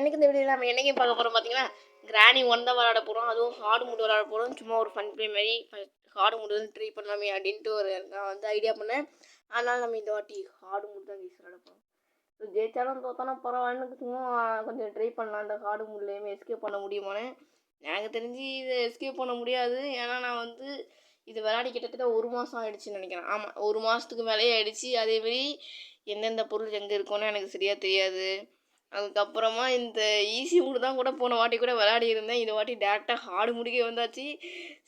இன்றைக்கி இந்த வீடியோவில் நம்ம என்னைக்கு பார்க்க போகிறோம் பார்த்தீங்கன்னா, கிராணி 1 தான் விளாட போகிறோம். அதுவும் ஹார்டு மூட் விளாட போகிறோம். சும்மா ஒரு ஃபன் ப்ளே மாதிரி ஹார்டு மூட் வந்து ட்ரை பண்ணலாமே அப்படின்ட்டு நான் வந்து ஐடியா பண்ணேன். அதனால் நம்ம இந்த வாட்டி ஹார்டு மூட் தான் விளாட போகிறோம். ஜெயிச்சாலும் தோத்தாலும் பரவாயில்லன்னு சும்மா கொஞ்சம் ட்ரை பண்ணலாம். அந்த ஹார்டு மூட்லேயுமே எஸ்கேப் பண்ண முடியுமான்னு எனக்கு தெரிஞ்சு இதை எஸ்கேப் பண்ண முடியாது. ஏன்னா நான் வந்து இது விளையாடி கிட்டத்தட்ட 1 மாதம் ஆகிடுச்சின்னு நினைக்கிறேன். ஆமாம், 1 மாதத்துக்கு மேலேயே ஆகிடுச்சி. அதேமாரி எந்தெந்த பொருள் எங்கே இருக்குன்னு எனக்கு சரியாக தெரியாது. அதுக்கப்புறமா இந்த ஈஸி மூடு தான் கூட போன வாட்டி கூட விளையாடி இருந்தேன். இந்த வாட்டி டேரெக்டாக ஹார்டு மூடுக்கே வந்தாச்சு.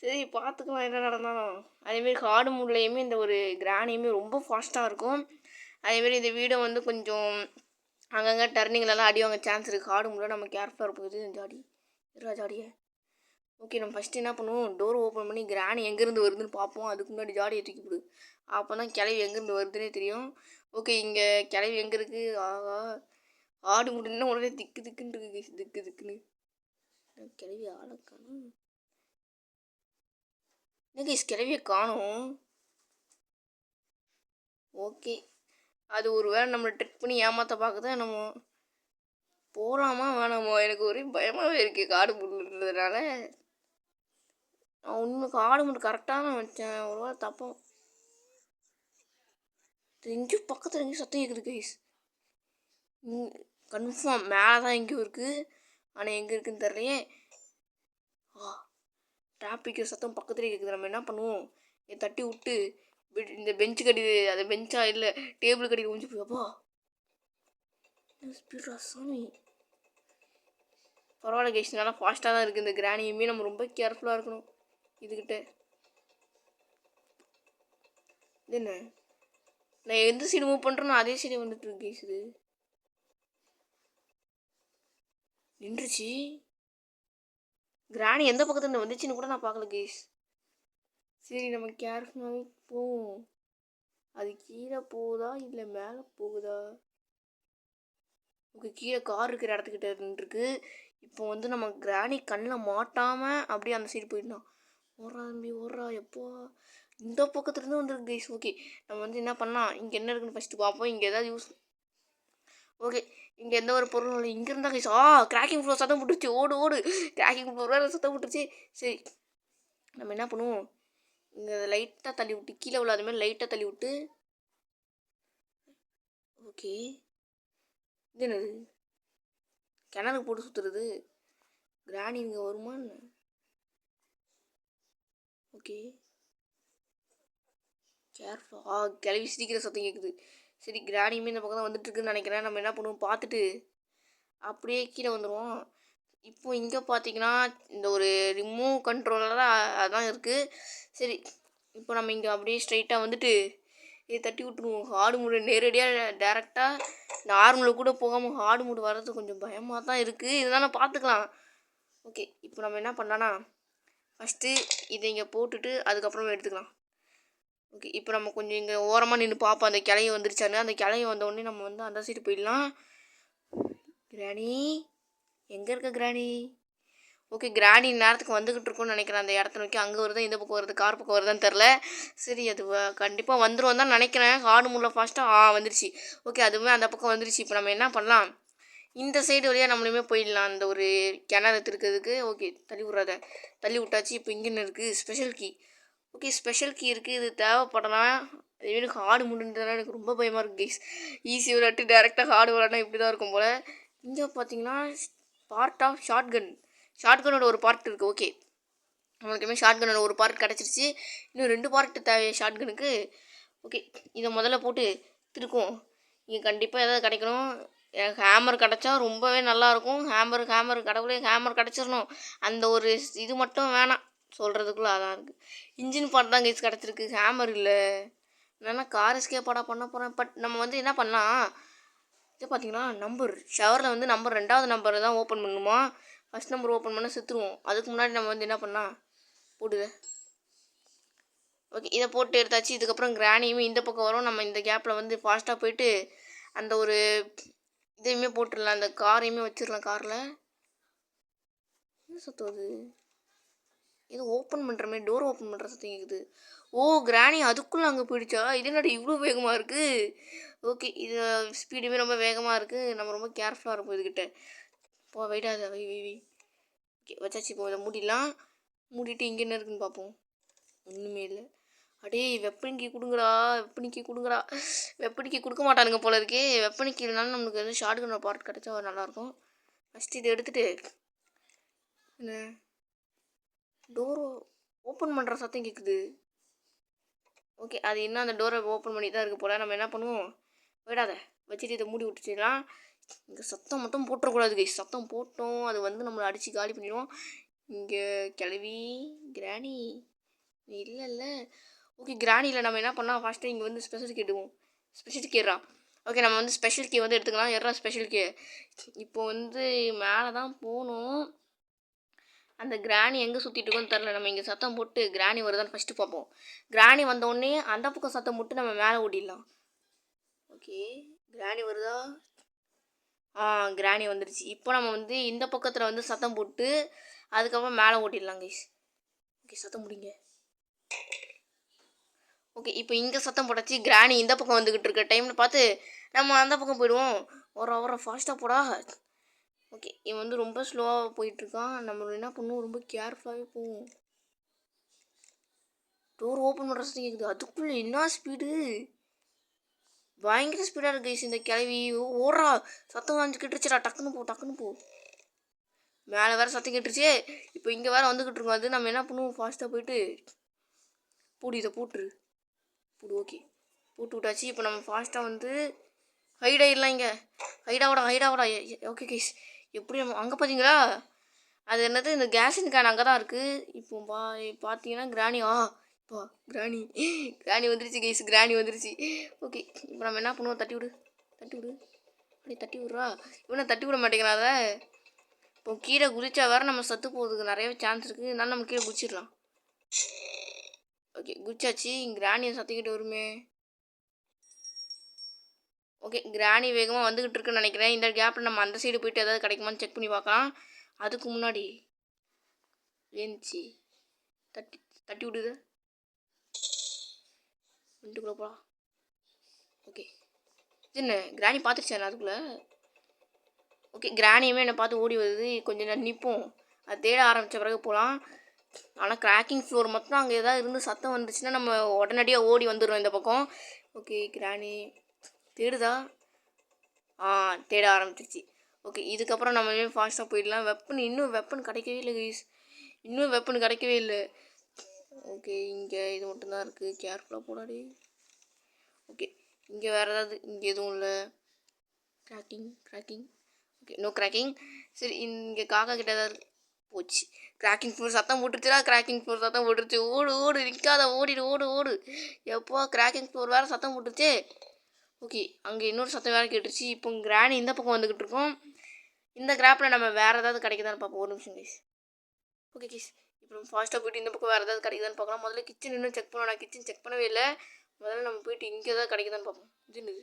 சரி பார்த்துக்கலாம் என்ன நடந்தாலும். அதேமாரி ஹார்டு மூட்லேயுமே இந்த ஒரு கிராணியுமே ரொம்ப ஃபாஸ்ட்டாக இருக்கும். அதேமாரி இந்த வீடை வந்து கொஞ்சம் அங்கங்கே டர்னிங்லலாம் அடி வாங்க சான்ஸ் இருக்குது. ஹார்டு மூடில் நம்ம கேர்ஃபுல்லாக இருக்கும். ஜாடியே ஓகே, நம்ம ஃபஸ்ட்டு என்ன பண்ணுவோம், டோர் ஓப்பன் பண்ணி கிராணி எங்கேருந்து வருதுன்னு பார்ப்போம். அதுக்கு முன்னாடி ஜாடியை தூக்கி போடு. அப்போ தான் கிளவி எங்கேருந்து வருதுன்னே தெரியும். ஓகே, இங்கே கிளவி எங்கே இருக்குது? ஆகா, ஆடு முடின்னா உடனே திக்கு திக்குன்னு இருக்கு. திக்கு திக்குன்னு கிளவி ஆளை காணும். என்ன கிளவியை காணும்? ஓகே, அது ஒரு வேளை நம்மளை ட்ரிக் பண்ணி ஏமாற்ற பார்க்குதான் நம்ம போகலாமா வேணாமோ? எனக்கு ஒரே பயமாகவே இருக்குது காடு முடின்றதுனால. நான் உண்மை காடு மட்டும் கரெக்டாக நான் வச்சேன். ஒரு வேளை தப்போம். எங்கேயும் பக்கத்தில் எங்கேயும் சத்தம் கேட்குது கைஸ். கன்ஃபார்ம் மேலே தான் எங்கேயும் இருக்குது. ஆனால் எங்கே இருக்குதுன்னு தெரியலையே. டிராஃபிக் சத்தம் பக்கத்துலேயே கேட்குது. நம்ம என்ன பண்ணுவோம், தட்டி விட்டு இந்த பெஞ்சு கட்டி, அது பெஞ்சா இல்லை டேபிள் கட்டி கொஞ்சம் போயப்பா ஸ்பீடா சாமி. பரவாயில்ல கைஸ், நல்லா ஃபாஸ்ட்டாக தான் இருக்குது. இந்த கிராணியுமே நம்ம ரொம்ப கேர்ஃபுல்லாக இருக்கணும் இதுக்கிட்ட. இது என்ன, நான் எந்த சைடு மூவ் பண்ணுறேனோ அதே சைடு வந்துட்டு இருக்கு கைஸ். இது நின்றுச்சு. கிராணி எந்த பக்கத்துல வந்துச்சுன்னு கூட நான் பார்க்கல கைஸ். சரி, நம்ம கேர்ஃபுல்லாகவே போவோம். அது கீழே போகுதா இல்லை மேலே போகுதா? ஓகே, கீழே கார் இருக்கிற இடத்துக்கிட்ட இருந்துருக்கு. இப்போ வந்து நம்ம கிராணி கண்ணில் மாட்டாமல் அப்படியே அந்த சைடு போயிடலாம். ஓடுறா தம்பி ஓடுறா. எப்போ இந்த பக்கத்துலேருந்து வந்துருக்கு கைஸ். ஓகே, நம்ம வந்து என்ன பண்ணலாம், இங்கே என்ன இருக்குன்னு ஃபஸ்ட்டு பார்ப்போம். இங்கே ஏதாவது யூஸ். ஓகே, இங்கே எந்த ஒரு பொருளும் இல்லை. இங்கே இருந்தால் கைஸ் கிராக்கிங் ஃப்ளோர் சத்தம் போட்டுருச்சு. ஓடு ஓடு, கிராக்கிங் ஃப்ளோர் வேறு சத்தம் போட்டுருச்சு. சரி, நம்ம என்ன பண்ணுவோம், இங்கே லைட்டாக தள்ளி விட்டு கீழே உள்ள அதுமாதிரி லைட்டாக தள்ளி விட்டு. ஓகே, இது என்னது, கிணறு போட்டு சுற்றுறது. கிராணி இங்கே வருமா? ஓகே, கேர்ஃபுல்லாக கிளவி சிரிக்கிற சத்தம் கேட்குது. சரி, கிராணியுமே இந்த பக்கம் தான் வந்துட்டுருக்குன்னு நினைக்கிறேன். நம்ம என்ன பண்ணுவோம், பார்த்துட்டு அப்படியே கீழே வந்துடுவோம். இப்போ இங்கே பார்த்தீங்கன்னா இந்த ஒரு ரிமூவ் கண்ட்ரோலராக அதான் இருக்குது. சரி, இப்போ நம்ம இங்கே அப்படியே ஸ்ட்ரைட்டாக வந்துட்டு இதை தட்டி விட்டுருவோம். ஹார்டு மூடு நேரடியாக டேரெக்டாக நார்மலுக்கு கூட போகாமல் ஹார்டு மூடு வர்றது கொஞ்சம் பயமாக தான் இருக்குது. இதெல்லாம் பார்த்துக்கலாம். ஓகே, இப்போ நம்ம என்ன பண்ணலான்னா ஃபஸ்ட்டு இதை இங்கே போட்டுட்டு அதுக்கப்புறமா எடுத்துக்கலாம். ஓகே, இப்போ நம்ம கொஞ்சம் இங்கே ஓரமாக நின்று பார்ப்போம் அந்த கிளைய வந்துருச்சான்னு. அந்த கிளைய வந்தோடனே நம்ம வந்து அந்த சைடு போயிடலாம். கிராணி எங்கே இருக்க கிராணி? ஓகே, கிராணி நேரத்துக்கு வந்துக்கிட்டு இருக்கோன்னு நினைக்கிறேன். அந்த இடத்த நோக்கி அங்கே வருதா இந்த பக்கம் வருது, கார் பக்கம் வருதான்னு தெரில. சரி, அது கண்டிப்பாக வந்துடும் தான் நினைக்கிறேன். ஹார்டு மூடில் ஃபாஸ்ட்டாக வந்துருச்சு. ஓகே, அதுவுமே அந்த பக்கம் வந்துருச்சு. இப்போ நம்ம என்ன பண்ணலாம், இந்த சைடு வழியாக நம்மளுமே போயிடலாம் அந்த ஒரு கிணறு இருக்கிறதுக்கு. ஓகே, தள்ளி விட்றாத, தள்ளி விட்டாச்சு. இப்போ இங்கே என்ன இருக்குது, special key. Okay, special key இருக்குது. இது தேவைப்படலாம். அதேமாரி ஹார்டு மூடுன்றதுனால எனக்கு ரொம்ப பயமாக இருக்குது கைஸ். ஈஸி விளையாட்டு டேரெக்டாக ஹார்டு விளையாட்னா இப்படி தான் இருக்கும் போல். இங்கே பார்த்தீங்கன்னா பார்ட் ஆஃப் ஷார்ட்கனோட ஒரு பார்ட் இருக்குது. ஓகே, நம்மளுக்குமே ஷார்ட்கனோட ஒரு பார்ட் கிடச்சிருச்சு. இன்னும் 2 பார்ட் தேவை ஷார்ட்கனுக்கு. ஓகே, இதை முதல்ல போட்டு திருக்கும். இங்கே கண்டிப்பாக ஏதாவது கிடைக்கணும். எனக்கு ஹேமர் கிடச்சா ரொம்பவே நல்லாயிருக்கும். ஹேமர் கடவுளே, ஹேமர் கிடச்சிடணும். அந்த ஒரு இது மட்டும் வேணாம் சொல்கிறதுக்குள்ளே அதான் இருக்குது. இன்ஜின் பார்ட் தான் கைஸ் கிடச்சிருக்கு, ஹேமர் இல்லை. என்னென்னா கார் எஸ்கேப்பாடா பண்ண போகிறேன். பட் நம்ம வந்து என்ன பண்ணலாம், இது பார்த்தீங்கன்னா நம்பர் ஷவரில் வந்து நம்பர் 2வது நம்பரை தான் ஓப்பன் பண்ணணுமா. ஃபஸ்ட் நம்பர் ஓப்பன் பண்ணால் செத்துருவோம். அதுக்கு முன்னாடி நம்ம வந்து என்ன பண்ணலாம், போடுது. ஓகே, இதை போட்டு எடுத்தாச்சு. இதுக்கப்புறம் கிராணியுமே இந்த பக்கம் வரும். நம்ம இந்த கேப்பில் வந்து ஃபாஸ்ட்டாக போயிட்டு அந்த ஒரு இதையுமே போட்டுடலாம். அந்த காரையுமே வச்சிடலாம். காரில் என்ன சத்தம் அது, இது ஓப்பன் பண்ணுற மாதிரி டோர் ஓப்பன் பண்ணுற சத்தம் கேட்குது. ஓ, கிராணி அதுக்குள்ளே அங்கே போயிடுச்சா? இது என்னடா இவ்வளோ வேகமாக இருக்குது. ஓகே, இது ஸ்பீடுமே ரொம்ப வேகமாக இருக்குது. நம்ம ரொம்ப கேர்ஃபுல்லாக இருப்போம் இதுக்கிட்ட. போ வெயிடாத வை வை வை. ஓகே வச்சாச்சு. இப்போ இதை மூடிடலாம். மூடிட்டு இங்கே என்ன இருக்குன்னு பார்ப்போம். ஒன்றுமே இல்லை. அடே வெப்பனிக்கு கொடுங்கடா, வெப்பனிக்கு கொடுங்கடா. வெப்பனிக்கு கொடுக்க மாட்டானுங்க போல இருக்கே. வெப்பனிக்கு இல்லைனாலும் நம்மளுக்கு வந்து ஷார்ட் கன் பார்ட் கிடச்சா நல்லாயிருக்கும். ஃபஸ்ட்டு இதை எடுத்துகிட்டு என்ன டோரை ஓப்பன் பண்ணுற சத்தம் கேட்குது. ஓகே அது இன்னும் அந்த டோரை ஓப்பன் பண்ணி தான் இருக்குது போல். நம்ம என்ன பண்ணுவோம், விடாத வச்சுட்டு இதை மூடி விட்டுச்சுலாம். இங்கே சத்தம் மட்டும் போட்டுறக்கூடாது கைஸ். சத்தம் போட்டோம் அது வந்து நம்மளை அடித்து காலி பண்ணிடுவோம். இங்கே கிளவி கிராணி இல்லை. ஓகே கிராணியில் நம்ம என்ன பண்ணால் ஃபஸ்ட்டு இங்கே வந்து ஸ்பெஷல் கேட்டுவோம். ஸ்பெஷல் கேட்றா. ஓகே நம்ம வந்து ஸ்பெஷல் கே வந்து எடுத்துக்கலாம். எட்ரா ஸ்பெஷல் கே. இப்போ வந்து மேலே தான் போகணும். அந்த கிராணி எங்கே சுற்றிட்டு இருக்கோன்னு தெரில. நம்ம இங்கே சத்தம் போட்டு கிராணி வருதான்னு ஃபஸ்ட்டு பார்ப்போம். கிராணி வந்தோடனே அந்த பக்கம் சத்தம் போட்டு நம்ம மேலே ஓடிடலாம். ஓகே கிராணி வருதா? கிராணி வந்துடுச்சு. இப்போ நம்ம வந்து இந்த பக்கத்தில் வந்து சத்தம் போட்டு அதுக்கப்புறம் மேலே ஓட்டிடலாம் கைஸ். ஓகே சத்தம் முடிங்க. ஓகே இப்போ இங்கே சத்தம் போட்டாச்சு. கிராணி இந்த பக்கம் வந்துக்கிட்டு இருக்க டைம்னு பார்த்து நம்ம அந்த பக்கம் போயிடுவோம். ஒரு ஃபாஸ்ட்டாக போடா. ஓகே இவன் வந்து ரொம்ப ஸ்லோவாக போயிட்டுருக்கான். நம்ம என்ன பண்ணுவோம், ரொம்ப கேர்ஃபுல்லாகவே போவோம். டோர் ஓப்பன் பண்ணுற சத்தம் கேட்குது. அதுக்குள்ளே என்ன ஸ்பீடு, பயங்கர ஸ்பீடாக இருக்கு கைஸ். இந்த கிளவி ஓடுறா. சத்தம் வாங்கிக்கிட்டுருச்சுடா. டக்குன்னு போ. மேலே வேறு சத்தம் கேட்டுருச்சு. இப்போ இங்கே வேறு வந்துக்கிட்டு இருக்கோம். அது நம்ம என்ன பண்ணுவோம், ஃபாஸ்ட்டாக போயிட்டு இதை போட்டுரு. ஓகே போட்டு விட்டாச்சு. இப்போ நம்ம ஃபாஸ்ட்டாக வந்து ஹைடாயிடலாம். இங்கே ஹைடாவோட. ஓகே கைஸ் எப்படி நம்ம அங்கே பார்த்தீங்களா, அது என்னது இந்த கேஸின் கேன் அங்கே தான் இருக்குது. இப்போ பார்த்தீங்கன்னா கிராணி வந்துருச்சு கைஸ். கிராணி வந்துருச்சு. ஓகே இப்போ நம்ம என்ன பண்ணுவோம், தட்டி விடு அப்படியே தட்டி விட்றா. இவனை தட்டி விட மாட்டேங்கிறான். அதை இப்போ கீழே குதிச்சா வேறு நம்ம சத்து போகிறதுக்கு நிறையவே சான்ஸ் இருக்குது. அதனால நம்ம கீழே குதிச்சிடலாம். ஓகே குதிச்சாச்சு. கிராணியை சத்திக்கிட்டு வருமே. ஓகே கிராணி வேகமாக வந்துக்கிட்டு இருக்குன்னு நினைக்கிறேன். இந்த கேப்பில் நம்ம அந்த சைடு போயிட்டு ஏதாவது கிடைக்குமான்னு செக் பண்ணி பார்க்கலாம். அதுக்கு முன்னாடி ஏஞ்சி தட்டி விடுது. வீட்டுக்குள்ளே போகலாம். ஓகே என்ன கிராணி பார்த்துருச்சேன் அதுக்குள்ளே. ஓகே கிராணியுமே என்னை பார்த்து ஓடி வருது. கொஞ்சம் நேரம் நிற்போம். அது தேட ஆரம்பித்த பிறகு போகலாம். ஆனால் கிராக்கிங் ஃப்ளோர் மட்டும் அங்கே ஏதாவது இருந்து சத்தம் வந்துச்சுன்னா நம்ம உடனடியாக ஓடி வந்துடுறோம் இந்த பக்கம். ஓகே கிராணி தேடுதா? தேட ஆரம்பிச்சிருச்சு. ஓகே இதுக்கப்புறம் நம்ம ஃபாஸ்ட்டாக போயிடலாம். இன்னும் வெப்பன் கிடைக்கவே இல்லை கைஸ். ஓகே இங்கே இது மட்டும்தான் இருக்குது. கேர்ஃபுல்லாக போடாடி. ஓகே இங்கே வேறு ஏதாவது, இங்கே எதுவும் இல்லை. Cracking okay no cracking. சரி இங்கே காக்கா கிட்ட ஏதாவது போச்சு. கிராக்கிங் ஃப்ளோர் சத்தம் போட்டுருச்சு. ஓடு நிற்காத, ஓடு. எப்போ கிராக்கிங் ஃப்ளோர் வேறு சத்தம் போட்டுருச்சு. ஓகே அங்கே இன்னொரு சத்தம் வேறு கேட்டுருச்சு. இப்போ கிராணி இந்த பக்கம் வந்துக்கிட்டு இருக்கோம். இந்த கிராப்பில் நம்ம வேறு ஏதாவது கிடைக்குதான்னு பார்ப்போம். ஒரு நிமிஷம் கைஸ். ஓகே கைஸ் இப்போ நம்ம ஃபாஸ்ட்டாக போய்ட்டு இந்த பக்கம் வேறு ஏதாவது கிடைக்குதான்னு பார்க்கலாம். முதல்ல கிச்சன் இன்னும் செக் பண்ணோம். நான் கிச்சன் செக் பண்ணவே இல்லை. முதல்ல நம்ம போயிட்டு இங்கே ஏதாவது கிடைக்குதான்னு பார்ப்போம். இது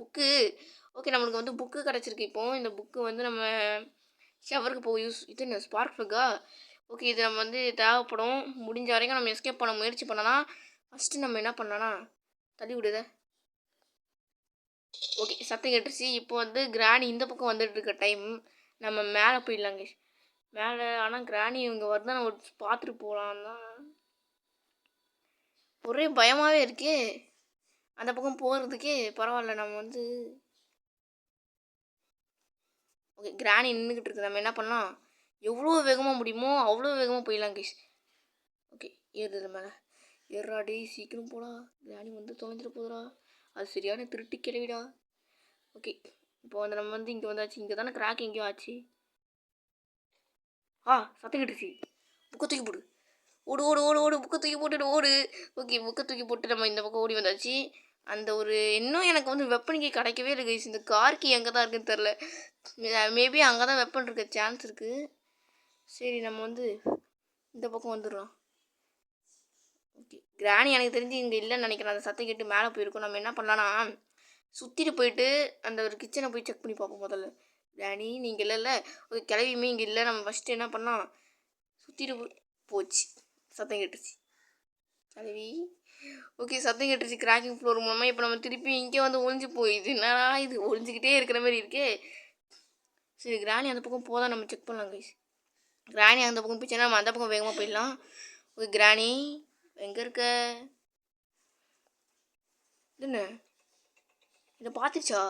புக்கு. ஓகே நம்மளுக்கு வந்து புக்கு கிடச்சிருக்கு. இப்போது இந்த புக்கு வந்து நம்ம ஷவருக்கு போய் இது என்ன ஸ்பார்க் ப்ளக்கா. ஓகே இது நம்ம வந்து தேவைப்படும். முடிஞ்ச வரைக்கும் நம்ம எஸ்கேப் பண்ண முயற்சி பண்ணலாம். ஃபஸ்ட்டு நம்ம என்ன பண்ணலான்னா தள்ளி விடுத. ஓகே சத்தம் கேட்டுருச்சு. இப்போ வந்து கிராணி இந்த பக்கம் வந்துட்டு இருக்க டைம். நம்ம மேலே போயிடலாங்க மேலே. ஆனால் கிராணி இவங்க வருதான் நம்ம பார்த்துட்டு போகலாம் தான். ஒரே பயமாகவே இருக்கே அந்த பக்கம் போகிறதுக்கே. பரவாயில்ல நம்ம வந்து ஓகே கிராணி நின்றுக்கிட்டு இருக்குது. நம்ம என்ன பண்ணலாம், எவ்வளோ வேகமாக முடியுமோ அவ்வளோ வேகமாக போயிடலாம் கைஸ். ஓகே ஏறுது மேலே. ஏறாடி சீக்கிரம் போடா. கிராணி வந்து தொலைஞ்சிட போதுடா. அது சரியான திருட்டு கிளவிடா. ஓகே இப்போ வந்து நம்ம வந்து இங்கே வந்தாச்சு. இங்கே தானே கிராக் எங்கேயோ ஆச்சு. சத்தம் கேட்டுச்சு. புக்கை தூக்கி போடு. ஓடு புக்கை தூக்கி போட்டுட்டு ஓடு. ஓகே புக்கை தூக்கி போட்டு நம்ம இந்த பக்கம் ஓடி வந்தாச்சு. அந்த ஒரு இன்னும் எனக்கு வந்து வெப்பனுக்கு கிடைக்கவே இல்லை கைஸ். இந்த கார்க்கு எங்கே தான் இருக்குன்னு தெரில. மேபி அங்கே தான் வெப்பன் இருக்க சான்ஸ் இருக்குது. சரி நம்ம வந்து இந்த பக்கம் வந்துடுறோம். ஓகே கிராணி எனக்கு தெரிஞ்சு இங்கே இல்லைன்னு நினைக்கிறேன். அந்த சத்தம் கேட்டு மேலே போயிருக்கோம். நம்ம என்ன பண்ணலான்னா சுற்றிட்டு போயிட்டு அந்த ஒரு கிச்சனை போய் செக் பண்ணி பார்ப்போம். முதல்ல கிராணி நீங்கள் இல்லைல்ல. ஓகே கிளவியுமே இங்கே இல்லை. நம்ம ஃபஸ்ட்டு என்ன பண்ணலாம், சுற்றிட்டு போச்சு. சத்தம் கேட்டுருச்சு கிளவி. ஓகே சத்தம் கேட்டுருச்சு கிராக்கிங் ஃப்ளோர் மூலமாக. இப்போ நம்ம திருப்பி இங்கே வந்து ஒழிஞ்சு போயிடுது. என்னடா இது ஒழிஞ்சிக்கிட்டே இருக்கிற மாதிரி இருக்கே. சரி கிராணி அந்த பக்கம் போதா நம்ம செக் பண்ணலாம் கைஸ். கிராணி அந்த பக்கம் போயிடுச்சுன்னா நம்ம அந்த பக்கம் வேகமாக போயிடலாம். ஓகே கிராணி எங்கே இருக்க? என்ன இதை பார்த்துச்சா?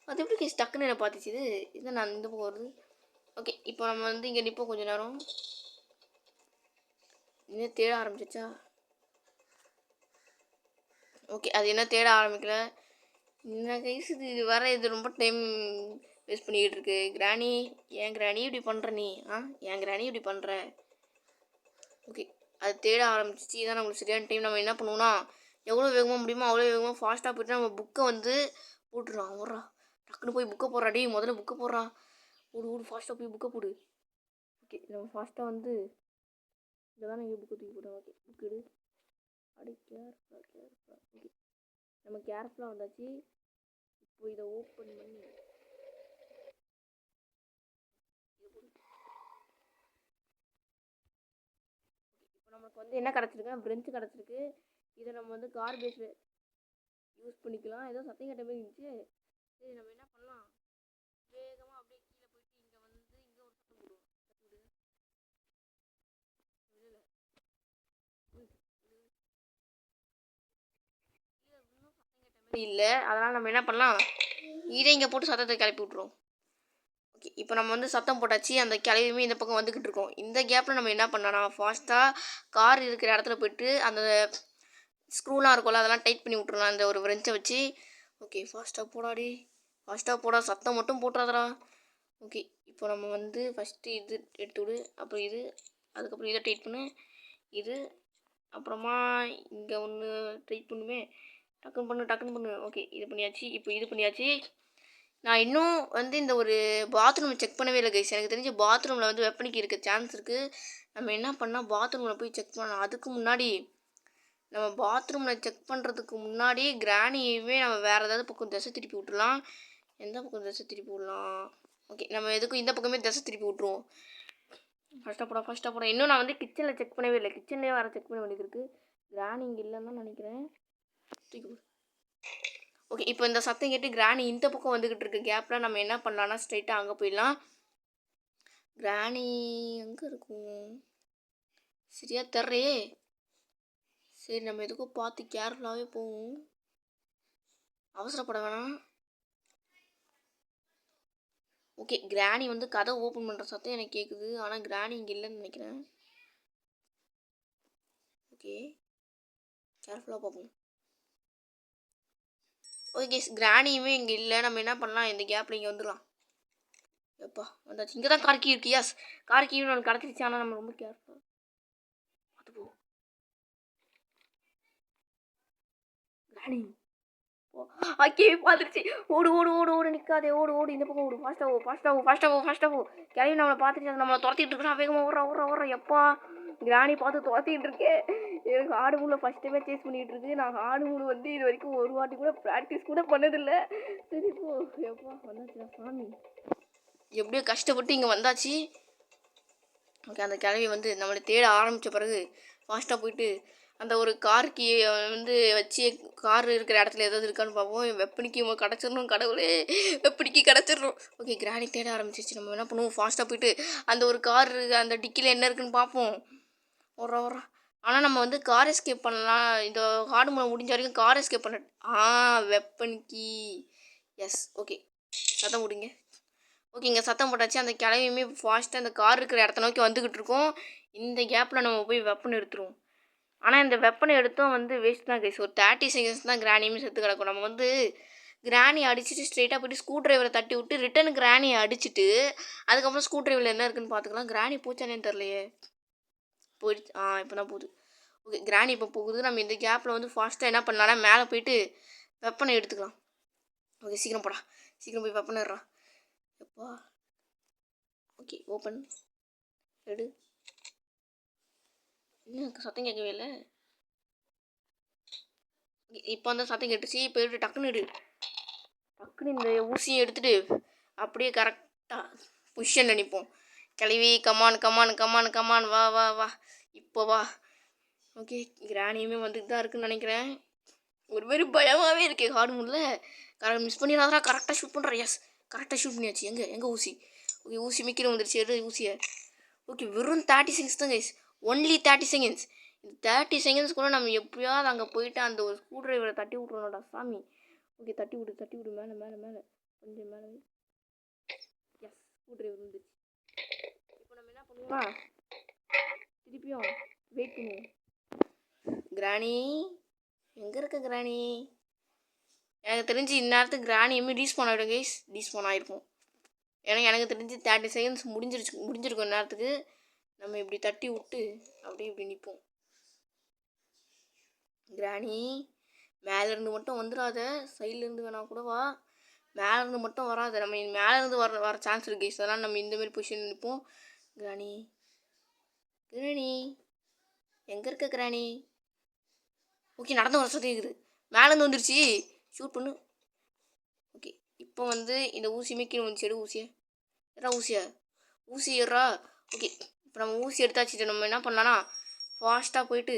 அது எப்படி கைஸ் டக்குன்னு என்ன பார்த்துச்சு? இது நான் இந்த பக்கம் வருது. ஓகே இப்போ நம்ம வந்து இங்கே நிற்போம் கொஞ்சம் நேரம். இன்னும் தேட ஆரம்பிச்சிச்சா? ஓகே அது என்ன தேட ஆரம்பிக்கல. என்ன கைஸ் இது வர இது ரொம்ப டைம் வேஸ்ட் பண்ணிக்கிட்டு இருக்கு. கிராணி ஏன் கிராணி இப்படி பண்ணுற நீ? ஏன் கிராணி இப்படி பண்ணுற? ஓகே அது தேட ஆரம்பிச்சிச்சு. இதான் நம்மளுக்கு சரியான டைம். நம்ம என்ன பண்ணுவோம்னா எவ்வளோ வேகமாக முடியுமோ அவ்வளோ வேகமாக ஃபாஸ்ட்டாக போய்ட்டு நம்ம புக்கை வந்து போட்டுடுறோம். ஓடுறா டக்குன்னு போய் புக்கை போடுறா. டேய் முதல்ல புக்கை போடுறா. ஓடு ஃபாஸ்ட்டாக போய் புக்கை போடு. ஓகே நம்ம ஃபாஸ்ட்டாக வந்து இங்கே தான் இங்கே புக்கை தூக்கி போட்டோம். ஓகே புக் எடு. அப்படி கேர்ஃபுல்லாக ஓகே நம்ம கேர்ஃபுல்லாக வந்தாச்சு. இப்போ இதை ஓப்பன் பண்ணி இப்போ நமக்கு வந்து என்ன கிடச்சிருக்குன்னா பிரெஞ்சு கிடச்சிருக்கு. இதை நம்ம வந்து கார் பேஸில் யூஸ் பண்ணிக்கலாம். ஏதோ சத்தம் கேட்ட மாதிரி இருந்துச்சு. சரி நம்ம என்ன பண்ணலாம், வேகமாக அப்படியே கீழே போயிட்டு இங்கே வந்து இங்கே ஒரு சத்தம் போடுவோம். இல்லை அதனால் நம்ம என்ன பண்ணலாம், இதை இங்கே போட்டு சத்தத்தை கிளப்பி விட்ருவோம். ஓகே இப்போ நம்ம வந்து சத்தம் போட்டாச்சு. அந்த கிளவியுமே இந்த பக்கம் வந்துக்கிட்டு இருக்கோம். இந்த கேப்பில் நம்ம என்ன பண்ணலாம், ஃபாஸ்ட்டாக கார் இருக்கிற இடத்துல போய்ட்டு அந்த ஸ்க்ரூலாம் இருக்கும்ல அதெல்லாம் டைட் பண்ணி விட்ருலாம் அந்த ஒரு விரெஞ்சை வச்சு. ஓகே ஃபாஸ்ட்டாக போடாடி, ஃபாஸ்ட்டாக போடா, சத்தம் மட்டும் போட்டுறாதடா. ஓகே இப்போ நம்ம வந்து ஃபஸ்ட்டு இது எடுத்து விடு, அப்புறம் இது, அதுக்கப்புறம் இதை டைட் பண்ணு, இது அப்புறமா இங்கே ஒன்று டைட் பண்ணுமே, டக்குன்னு பண்ணு. ஓகே இது பண்ணியாச்சு. இப்போ இது பண்ணியாச்சு. நான் இன்னும் வந்து இந்த ஒரு பாத்ரூம் செக் பண்ணவே இல்லை கைஸ். எனக்கு தெரிஞ்ச பாத்ரூமில் வந்து வெப்பனிக்கு இருக்க சான்ஸ் இருக்குது. நம்ம என்ன பண்ணால் பாத்ரூமில் போய் செக் பண்ணலாம். அதுக்கு முன்னாடி நம்ம பாத்ரூமில் செக் பண்ணுறதுக்கு முன்னாடி கிராணியவே நம்ம வேறு ஏதாவது பக்கம் திசை திருப்பி விட்டுலாம். எந்த பக்கம் திசை திருப்பி விடலாம்? ஓகே நம்ம எதுக்கும் இந்த பக்கமே திசை திருப்பி விட்ருவோம். ஃபஸ்ட்டாக போட இன்னும் நான் வந்து கிச்சனில் செக் பண்ணவே இல்லை. கிச்சன்லேயே வேறு செக் பண்ண வேண்டியது இருக்குது. கிராணி இங்கே இல்லைன்னு தான் நினைக்கிறேன். ஓகே இப்போ இந்த சத்தம் கேட்டு கிராணி இந்த பக்கம் வந்துக்கிட்டு இருக்கு கேப்பில் நம்ம என்ன பண்ணலான்னா ஸ்ட்ரைட்டாக அங்கே போயிடலாம். கிராணி எங்கே இருக்கும் சரியா தர்றே. சரி நம்ம எதுக்கும் பார்த்து கேர்ஃபுல்லாகவே போவோம், அவசரப்பட வேணாம். ஓகே கிராணி வந்து கதை ஓப்பன் பண்ணுற சத்தம் எனக்கு கேட்குது. ஆனால் கிராணி இங்கே இல்லைன்னு நினைக்கிறேன். ஓகே கேர்ஃபுல்லாக பார்ப்போம். ஓகே கிராணியுமே இங்கே இல்லை. நம்ம என்ன பண்ணலாம், இந்த கேப்பில் இங்கே வந்துடலாம். எப்பா வந்தாச்சு. இங்கே தான் கார் கீ இருக்கு. யாஸ் கார் கீ ஒன்று கிடச்சிருச்சு. ஆனால் நம்ம ரொம்ப கேர்ஃபுல்லாக பார்த்து போ. கிராணி ஓகே பார்த்துருச்சு. ஓடு நிற்காதே, ஓடு இந்த பக்கம் ஓடு. ஃபாஸ்ட்டாக கிளம்பி நம்மளை பார்த்துட்டு அது நம்மளை துரத்திட்டு இருக்கா. வேகமாக ஓடுறா. எப்பா கிராணி பார்த்து துரத்திட்டு இருக்கேன். எனக்கு ஆடு மூளை ஃபஸ்ட் டைமே சேஸ் பண்ணிகிட்டு இருக்கு. நான் ஆடு மூளை வந்து இது வரைக்கும் ஒரு வாட்டி கூட ப்ராக்டிஸ் கூட பண்ணதில்லை. சரி போ. எப்பா வந்தாச்சுடா சாமி, எப்படியோ கஷ்டப்பட்டு இங்கே வந்தாச்சு. ஓகே அந்த கிளவி வந்து நம்மளை தேட ஆரம்பித்த பிறகு ஃபாஸ்ட்டாக போயிட்டு அந்த ஒரு காருக்கு வந்து வச்சு கார் இருக்கிற இடத்துல ஏதாவது இருக்கான்னு பார்ப்போம். வெப்பனிக்கு கிடச்சிடணும். கடவுளே வெப்பனிக்கு கிடச்சிடணும். ஓகே கிராணி தேட ஆரம்பிச்சிருச்சு. நம்ம என்ன பண்ணுவோம், ஃபாஸ்ட்டாக போயிட்டு அந்த ஒரு கார் அந்த டிக்கியில் என்ன இருக்குன்னு பார்ப்போம். ஓடுறா. ஆனால் நம்ம வந்து கார் எஸ்கேப் பண்ணலாம். இந்த காடு மூலம் முடிஞ்ச வரைக்கும் கார் எஸ்கேப் பண்ண வெப்பனிக்கு எஸ். ஓகே சத்தம் முடிங்க. ஓகே இங்கே சத்தம் போட்டாச்சு. அந்த கிளவியுமே ஃபாஸ்ட்டாக அந்த கார் இருக்கிற இடத்த நோக்கி வந்துக்கிட்டு இருக்கோம். இந்த கேப்பில் நம்ம போய் வெப்பன் எடுத்துருவோம். ஆனால் இந்த வெப்பனை எடுத்தோம் வந்து வேஸ்ட் தான் கைஸ். ஒரு 30 செகண்ட்ஸ் தான் கிராணியுமே செத்து கிடக்கும். நம்ம வந்து கிராணி அடிச்சுட்டு ஸ்ட்ரெயிட்டாக போய்ட்டு ஸ்க்ரூ ட்ரைவரை தட்டி விட்டு ரிட்டன் கிராணியை அடிச்சுட்டு அதுக்கப்புறம் ஸ்க்ரூ ட்ரைவரில் என்ன இருக்குன்னு பார்த்துக்கலாம். கிராணி போச்சானே தெரிலையே. போயிடுச்சு. இப்போ தான் போகுது. ஓகே கிராணி இப்போ போகுது. நம்ம இந்த கேப்பில் வந்து ஃபாஸ்ட்டாக என்ன பண்ணலாம்னா மேலே போயிட்டு வெப்பனை எடுத்துக்கலாம். ஓகே சீக்கிரம் போடா, சீக்கிரம் போய் வெப்பனை எடுறா. எப்பா ஓகே ஓப்பன் எடு. இன்னும் சத்தம் கேட்கவே இல்லை. இப்போ அந்த சத்தம் கேட்டுச்சு. போயிட்டு டக்குன்னு இந்த ஊசியை எடுத்துகிட்டு அப்படியே கரெக்டாக பொசிஷனில் நிற்போம். கிளவி கமான் வா இப்போ வா. ஓகே கிராணியுமே வந்துட்டு தான் இருக்குன்னு நினைக்கிறேன். ஒரு மாதிரி பயமாகவே இருக்கே ஹார்ட் மூடில். மிஸ் பண்ணிடாதா. கரெக்டாக ஷூட் பண்ணுறேன். எஸ் கரெக்டாக ஷூட் பண்ணியாச்சு. எங்கே ஊசி ஓகே ஊசி கீழே வந்துருச்சு. எடு ஊசியை. ஓகே வெறும் 30 செகண்ட்ஸ் தான் கைஸ். Only 30 seconds. இந்த 30 செகண்ட்ஸ் கூட நம்ம எப்படியாவது அங்கே போயிட்டு அந்த ஒரு ஸ்க்ரூ டிரைவரை தட்டி விட்றோம்டா சாமி. ஓகே தட்டி விடு மேலே மேலே மேலே கொஞ்சம் மேலே. எஸ் ஸ்க்ரூ டிரைவர் வந்துருச்சு. இப்போ நம்ம என்ன பண்ணுவோம், திருப்பியும் வெயிட் பண்ணுவோம். கிராணி எங்கே இருக்க கிராணி? எனக்கு தெரிஞ்சு இந்நேரத்துக்கு கிராணியுமே ரீஸ்பான் ஆகிடும் கைஸ். ரீஸ்பான் ஆகிருக்கும். ஏன்னா எனக்கு தெரிஞ்சு 30 செகண்ட்ஸ் முடிஞ்சிருக்கும் நேரத்துக்கு. நம்ம இப்படி தட்டி விட்டு அப்படியே இப்படி நிற்போம். கிராணி மேலேருந்து மட்டும் வந்துடாத, சைட்லேருந்து வேணா கூட வா. மேலேருந்து மட்டும் வராத. நம்ம மேலேருந்து வர சான்ஸ் இருக்குது கைஸ். அதனால் நம்ம இந்தமாரி பொசிஷன் நிற்போம். கிராணி கிராணி எங்கே இருக்க கிராணி? ஓகே நடந்து வர சத்தம் இருக்குது. மேலேருந்து வந்துருச்சு. ஷூட் பண்ணு. ஓகே இப்போ வந்து இந்த ஊசியுமே கீழே வந்துச்சு. எடு ஊசியை. ஏறா ஊசி ஏறா. ஓகே இப்போ நம்ம ஊசி எடுத்தாச்சு. நம்ம என்ன பண்ணலான்னா ஃபாஸ்ட்டாக போயிட்டு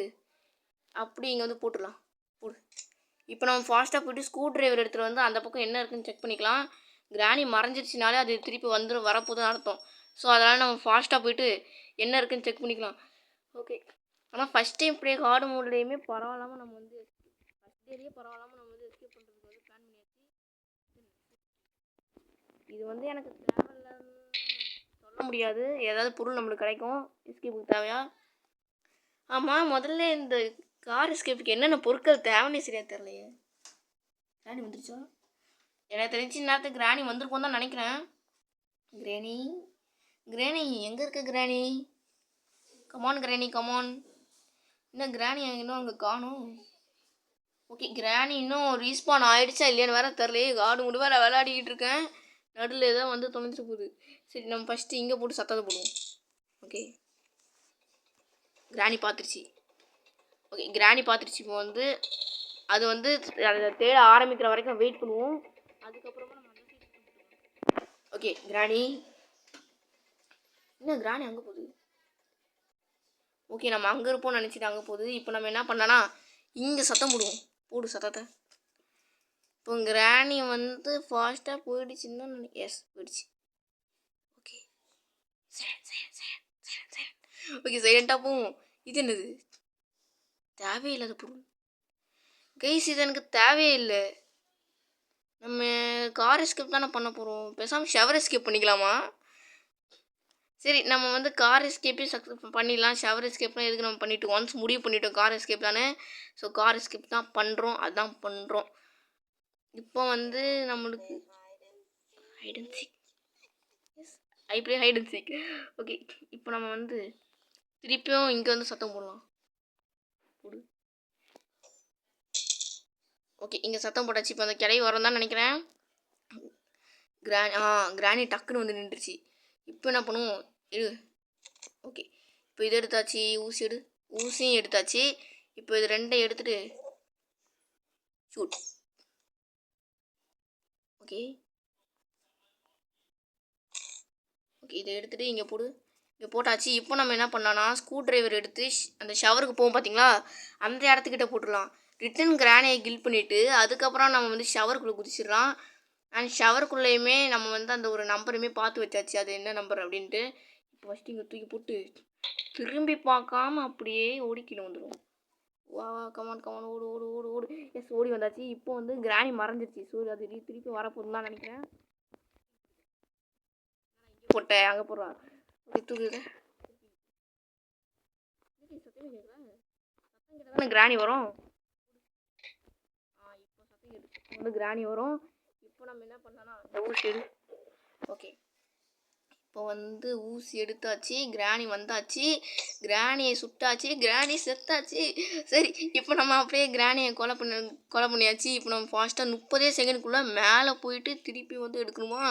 அப்படி இங்கே வந்து போட்டுடலாம். போடு. இப்போ நம்ம ஃபாஸ்ட்டாக போயிட்டு ஸ்க்ரூ டிரைவர் எடுத்துகிட்டு வந்து அந்த பக்கம் என்ன இருக்குதுன்னு செக் பண்ணிக்கலாம். கிராணி மறைஞ்சிருச்சுனாலே அது திருப்பி வரப்போதுன்னு அர்த்தம். ஸோ அதனால் நம்ம ஃபாஸ்ட்டாக போயிட்டு என்ன இருக்குதுன்னு செக் பண்ணிக்கலாம். ஓகே ஆனால் ஃபஸ்ட் டைம் ப்ளே ஹார்டு மோட்லேயுமே பரவாயில்லாமல் நம்ம வந்து ஃபஸ்ட் டேலேயே பரவாயில்லாமல் நம்ம வந்து எஸ்கேப் பண்ணுறதுக்கு வந்து பிளான் பண்ணியாச்சு. இது வந்து எனக்கு தேவையில்லைன்னு சொல்ல முடியாது. ஏதாவது பொருள் நம்மளுக்கு கிடைக்கும் எஸ்கேப்புக்கு தேவையா. ஆமாம் முதல்ல இந்த கார் எஸ்கேப்புக்கு என்னென்ன பொருட்கள் தேவைன்னு சரியாக தெரியலையே. கிராணி வந்துருச்சா? எனக்கு தெரிஞ்சு நேரத்துக்கு கிராணி வந்திருக்கோம் தான் நினைக்கிறேன். கிராணி எங்கே இருக்க கிராணி? கமான் கிராணி கமான். இன்னும் கிராணி இன்னும் அங்கே காணும். ஓகே கிராணி இன்னும் ரீஸ்பான் ஆகிடுச்சா இல்லையான்னு வேறு தெரிலையே. காடு முடி வேறு விளையாடிக்கிட்டு இருக்கேன். நடுவில் ஏதோ வந்து தொலைஞ்சிட்டு போகுது. சரி நம்ம ஃபஸ்ட்டு இங்கே போட்டு சத்தத்தை போடுவோம். ஓகே கிராணி பார்த்துருச்சு. ஓகே கிராணி பார்த்துருச்சு. இப்போ வந்து அது வந்து அதை தேட ஆரம்பிக்கிற வரைக்கும் வெயிட் பண்ணுவோம். அதுக்கப்புறமா நம்ம அந்த சைடு. ஓகே கிராணி என்ன கிராணி அங்கே போகுது. ஓகே நம்ம அங்கே இருப்போம்னு நினச்சிட்டு அங்கே போகுது. இப்போ நம்ம என்ன பண்ணலான்னா இங்கே சத்தம் போடுவோம். போடு சத்தத்தை. இப்போ கிராணி வந்து ஃபாஸ்ட்டாக போயிடுச்சுன்னு தான் எஸ் போயிடுச்சு. ஓகே ஓகே சைலண்ட்டாக போவோம். இது என்னது தேவையில்லாத பொருள் கைஸ். இது எனக்கு தேவையே இல்லை. நம்ம கார் எஸ்கேப் தானே பண்ண போகிறோம். பேசாமல் ஷவர் எஸ்கேப் பண்ணிக்கலாமா? சரி நம்ம வந்து கார் எஸ்கேப்பே பண்ணிடலாம். ஷவர் எஸ்கேப்லாம் எதுக்கு நம்ம பண்ணிவிட்டு ஒன்ஸ் முடிவு பண்ணிட்டோம் கார் எஸ்கேப் தானே. ஸோ கார் எஸ்கேப் தான் பண்ணுறோம். அதான் பண்ணுறோம். இப்போ வந்து நம்மளுக்கு hide and seek. Yes I play hide and seek. Okay இப்போ நம்ம வந்து திருப்பியும் இங்கே வந்து சத்தம் போடலாம். போடு. ஓகே இங்கே சத்தம் போட்டாச்சு. இப்போ அந்த கிளை வரும் தான் நினைக்கிறேன். கிராணி டக்குன்னு வந்து நின்றுச்சு. இப்போ என்ன பண்ணுவோம் எடு. ஓகே இப்போ இது எடுத்தாச்சு. ஊசியும் எடுத்தாச்சு. இப்போ இது ரெண்டையும் எடுத்துகிட்டு ஷூட். ஓகே இதை எடுத்துகிட்டு இங்கே போடு. இங்கே போட்டாச்சு. இப்போ நம்ம என்ன பண்ணலான்னா ஸ்க்ரூ டிரைவர் எடுத்து அந்த ஷவருக்கு போவோம் பார்த்தீங்களா, அந்த இடத்துக்கிட்ட போட்டுடலாம். ரிட்டன் கிரானியை கில் பண்ணிவிட்டு அதுக்கப்புறம் நம்ம வந்து ஷவருக்குள்ளே குதிச்சிடலாம். அண்ட் ஷவருக்குள்ளேயுமே நம்ம வந்து அந்த ஒரு நம்பருமே பார்த்து வச்சாச்சு, அது என்ன நம்பர் அப்படின்ட்டு. இப்போ ஃபஸ்ட்டு இங்கே தூக்கி போட்டு திரும்பி பார்க்காம அப்படியே ஓடிக்கிட்டு வந்துடும். வா கமான் ஓடு. எஸ் ஓடி வந்தாச்சு. இப்போ வந்து கிராணி மறைஞ்சிருச்சு. ஸோ அது திருப்பி வரப்போகுதுன்னு தான் நினைக்கிறேன். இங்கே போட்டேன் அங்கே போடுறா. ஓகே தூக்குது. சத்தம் கேட்டால் கிராணி வரும். இப்போ சத்தம் கேட்டு வந்து கிராணி வரும். இப்போ நம்ம என்ன பண்ணலாம்னா இந்த ஊசி எடு. ஓகே இப்போ வந்து ஊசி எடுத்தாச்சு. கிராணி வந்தாச்சு. கிராணியை சுட்டாச்சு. கிராணி செத்தாச்சு. சரி இப்போ நம்ம அப்படியே கிராணியை கொலை பண்ணியாச்சு. இப்போ நம்ம ஃபாஸ்ட்டாக 30 செகண்டுக்குள்ளே மேலே போயிட்டு திருப்பி வந்து எடுக்கணுமா?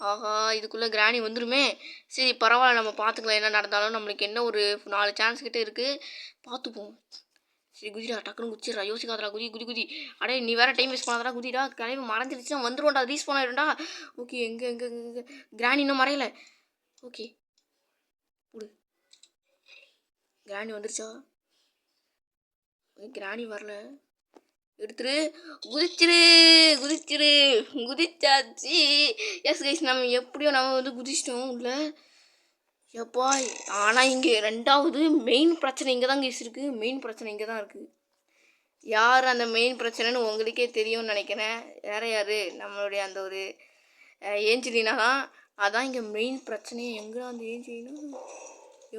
ஆஹா இதுக்குள்ளே கிராணி வந்துடுமே. சரி பரவாயில்ல நம்ம பார்த்துக்கலாம். என்ன நடந்தாலும் நம்மளுக்கு என்ன ஒரு 4 சான்ஸ் கிட்டே இருக்குது. பார்த்துப்போம். சரி குதிடா டக்குன்னு குதிச்சிடா. யோசிக்காதடா குதி. அடே நீ வேறு டைம் வேஸ்ட் பண்ணாதடா. குதிடா கிளம்பி மறைஞ்சிருச்சுன்னா வந்துடும்டா. ரீஸ்பான் ஆகிடும்டா. ஓகே எங்கே கிராணி இன்னும் மறையலை. ஓகே விடு. கிராணி வந்துருச்சா? கிராணி வரல. எடுத்துரு. குதிச்சிரு குதிச்சிரு குதிச்சாச்சு. எஸ் கைஸ், நம்ம எப்படியோ நம்ம வந்து குதிச்சிட்டோம் உள்ள. எப்பா, ஆனால் இங்கே ரெண்டாவது மெயின் பிரச்சனை இங்கே தான் கைஸ் இருக்குது. மெயின் பிரச்சனை இங்கே தான் இருக்குது. யார் அந்த மெயின் பிரச்சனைன்னு உங்களுக்கே தெரியும்னு நினைக்கிறேன். வேறு யார், நம்மளுடைய அந்த ஒரு ஏஞ்சலினா தான். அதான் இங்கே மெயின் பிரச்சனையே. எங்கே அந்த ஏஞ்சலினா?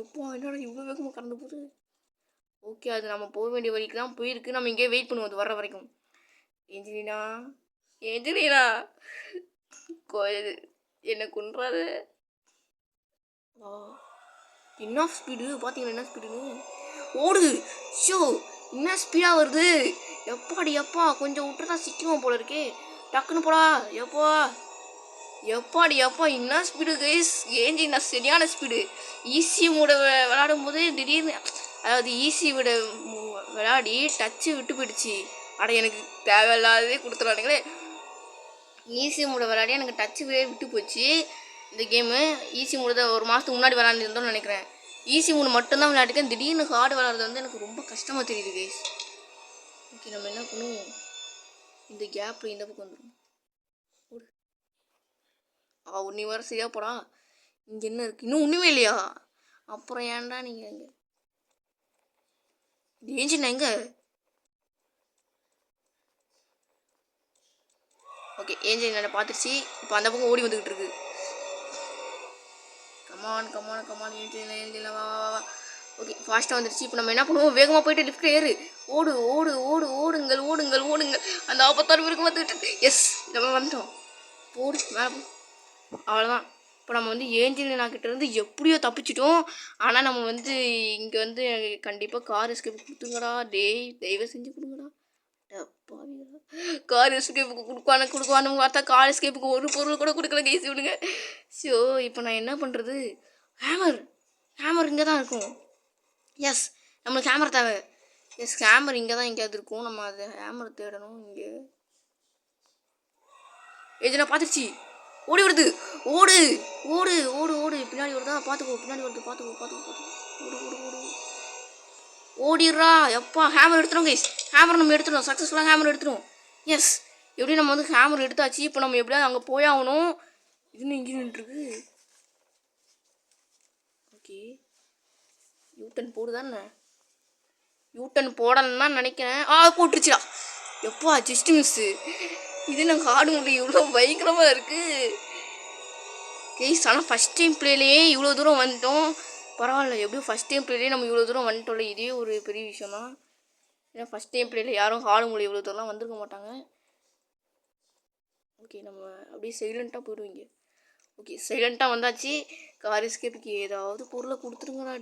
எப்போ என்னடா இவ்வளோ வேகமாக கறந்து போகுது? ஓகே, அது நம்ம போக வேண்டிய வழிக்கு தான் போயிருக்கு. நம்ம இங்கே வெயிட் பண்ணுவோம் அது வர்ற வரைக்கும். ஏஞ்சலினா, ஏஞ்சலினா, என்ன கொன்றாது. என்ன ஸ்பீடு பார்த்தீங்களா? என்ன ஸ்பீடுன்னு ஓடுது. ஷோ, என்ன ஸ்பீடாக வருது. எப்பாடி எப்பா, கொஞ்சம் விட்டுறதா சிக்குவோம் போல இருக்கே. டக்குன்னு போடா. எப்பாடி எப்பா, என்ன ஸ்பீடு கைஸ். ஏஞ்சினா சரியான ஸ்பீடு. ஈஸி மூட விளையாடும் போது திடீர்னு, அதாவது ஈஸி விட விளையாடி டச்சு விட்டு போயிடுச்சு. அட, எனக்கு தேவையில்லாததே கொடுத்துறானுங்களே. ஈஸி மூட விளையாடி எனக்கு டச்சு விட்டு போச்சு. இந்த கேமு ஈஸி மூட ஒரு மாதத்துக்கு முன்னாடி விளையாண்டுருந்தோம்னு நினைக்கிறேன். ஈஸி மூணு மட்டும்தான் விளையாட்டுக்கேன். திடீர்னு ஹார்டு விளையாடுறது வந்து எனக்கு ரொம்ப கஷ்டமாக தெரியுது கைஸ். ஓகே, நம்ம என்ன பண்ணுவோம், இந்த கேப்பில் இந்த பக்கம் வந்துடும். நீ வர சரியா போடா. இங்கே என்ன இருக்குது? இன்னும் ஒன்றுமே இல்லையா? அப்புறம் ஏன்டா நீங்கள் இங்கே ஏஞ்சினா எங்க? ஓகே, ஏஞ்சல் என்ன பார்த்துருச்சு. இப்போ அந்த பக்கம் ஓடி வந்துக்கிட்டு இருக்கு. கமான் ஏஞ்சல் வா. ஓகே, ஃபாஸ்ட்டாக வந்துருச்சு. இப்போ நம்ம என்ன பண்ணுவோம், வேகமாக போயிட்டு லிஃப்ட்டில் ஏறு. ஓடுங்கள். அந்த 56 பேருக்கு வந்துக்கிட்டு. எஸ், நம்ம வந்துட்டோம். போடு மேலே போ. அவ்வளோதான். இப்போ நம்ம வந்து ஏஞ்சலினா கிட்டேருந்து எப்படியோ தப்பிச்சிட்டோம். ஆனால் நம்ம வந்து இங்கே வந்து கண்டிப்பாக கார் எஸ்கேப் கொடுத்துங்கடா. தயவு செஞ்சு கொடுங்கடா. கார் எஸ்கேப்புக்கு கொடுக்குவானு பார்த்தா கார் எஸ்கேப்புக்கு ஒரு பொருள் கூட கொடுக்கல கைஸ் விடுங்க. ஸோ இப்போ நான் என்ன பண்ணுறது? ஹேமர் இங்கே தான் இருக்கும். எஸ், நம்மளுக்கு ஹேமர் தேவை. எஸ், ஹேமர் இங்கே தான் எங்கேயாவது இருக்கும். நம்ம அது ஹேமர் தேடணும். இங்கே ஏஜனா பார்த்துருச்சு. ஓடி வருது. ஓடு. பின்னாடி வருதா? பார்த்துக்கோ. ஓடிடுறா. எப்பா, ஹேமர் எடுத்துடும் கைஸ். ஹேமர் நம்ம எடுத்துடும். சக்ஸஸ்ஃபுல்லாக ஹேமர் எடுத்துடும். எஸ், எப்படி நம்ம வந்து ஹேமர் எடுத்தாச்சு. இப்போ நம்ம எப்படியாவது அங்கே போயாகணும். இதுன்னு இங்கே நின்றுருக்கு. ஓகே, யூட்டன் போடுதானே? யூட்டன் போடணும்னு தான் நினைக்கிறேன். போட்டுருச்சுடா. எப்பா, ஜஸ்ட் மிஸ்ஸு. இது நாங்கள் ஆட முடியும். இவ்வளோ பயங்கரமாக இருக்குது கைஸ். ஆனால் ஃபஸ்ட் டைம் பிளேலேயே இவ்வளோ தூரம் வந்துட்டோம். பரவாயில்ல, எப்படியும் ஃபஸ்ட் டைம் பிளேலேயே நம்ம இவ்வளோ தூரம் வந்துட்டோம்ல. இதே ஒரு பெரிய விஷயம் தான். ஏன்னா ஃபஸ்ட் டைம் பிளேயில் யாரும் ஆட முடியும் இவ்வளோ தூரம்லாம் வந்திருக்க மாட்டாங்க. ஓகே, நம்ம அப்படியே சைலண்ட்டாக போயிடுவீங்க. ஓகே, சைலண்ட்டாக வந்தாச்சு. கார் எஸ்கேப்புக்கு ஏதாவது பொருளை கொடுத்துருங்கடா.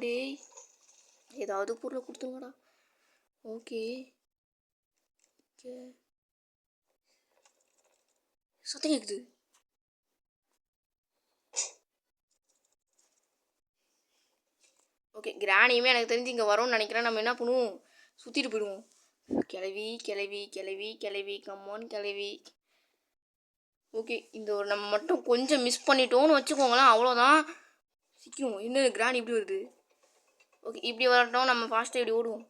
ஏதாவது பொருளை கொடுத்துருங்கடா. ஓகே, சத்தம் கேட்குது. ஓகே, கிராணியுமே எனக்கு தெரிஞ்சு இங்கே வரோன்னு நினைக்கிறேன். நம்ம என்ன பண்ணுவோம், சுற்றிட்டு போயிடுவோம். கிளவி கம்மான் கிளவி. ஓகே, இந்த ஒரு நம்ம மட்டும் கொஞ்சம் மிஸ் பண்ணிட்டோன்னு வச்சுக்கோங்களேன், அவ்வளோதான். சிக்கிடுவோம். இன்னும் கிராணி இப்படி வருது. ஓகே, இப்படி வரட்டும். நம்ம ஃபாஸ்ட்டாக இப்படி ஓடுவோம்.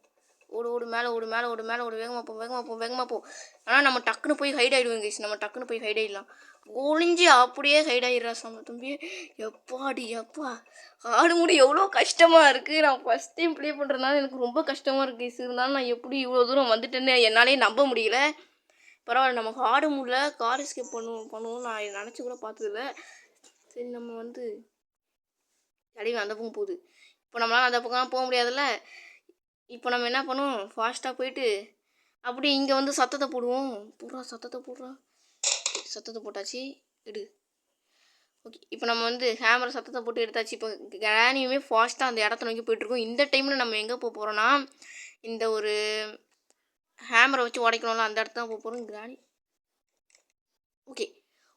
ஓடு மேலே ஓடு. வேகமாக போ. ஆனால் நம்ம டக்குன்னு போய் ஹைட் ஆகிடுவோம் கைஸ். நம்ம டக்குன்னு போய் ஹைட் ஆகிடலாம். ஒளிஞ்சு அப்படியே ஹைட் ஆகிடுறா தம்பி. எப்பா ஆடு முடி எவ்வளோ கஷ்டமாக இருக்குது. நான் ஃபஸ்ட் டைம் ப்ளே பண்ணுறதுனால எனக்கு ரொம்ப கஷ்டமாக இருக்குது கைஸ். இருந்தாலும் நான் எப்படி இவ்வளோ தூரம் வந்துட்டேன்னு என்னாலே நம்ப முடியல. பரவாயில்ல, நமக்கு ஆடு முடியல. கார் எஸ்கேப் பண்ணுவோம் நான் நினச்சி கூட பார்த்ததில்ல. சரி, நம்ம வந்து தலைவன் அந்த பக்கம் போகுது. இப்போ நம்மளால் அந்த பக்கம் போக முடியாதுல்ல. இப்போ நம்ம என்ன பண்ணுவோம், ஃபாஸ்ட்டாக போயிட்டு அப்படி இங்கே வந்து சத்தத்தை போடுவோம். சத்தத்தை போட்டாச்சு. எடு. ஓகே, இப்போ நம்ம வந்து ஹேமரை சத்தத்தை போட்டு எடுத்தாச்சு. இப்போ கிராணியுமே ஃபாஸ்ட்டாக அந்த இடத்த நோக்கி போயிட்டுருக்கோம். இந்த டைமில் நம்ம எங்கே போக போகிறோன்னா, இந்த ஒரு ஹேமரை வச்சு உடைக்கணும்ல, அந்த இடத்த தான் போக போகிறோம். கிராணி ஓகே,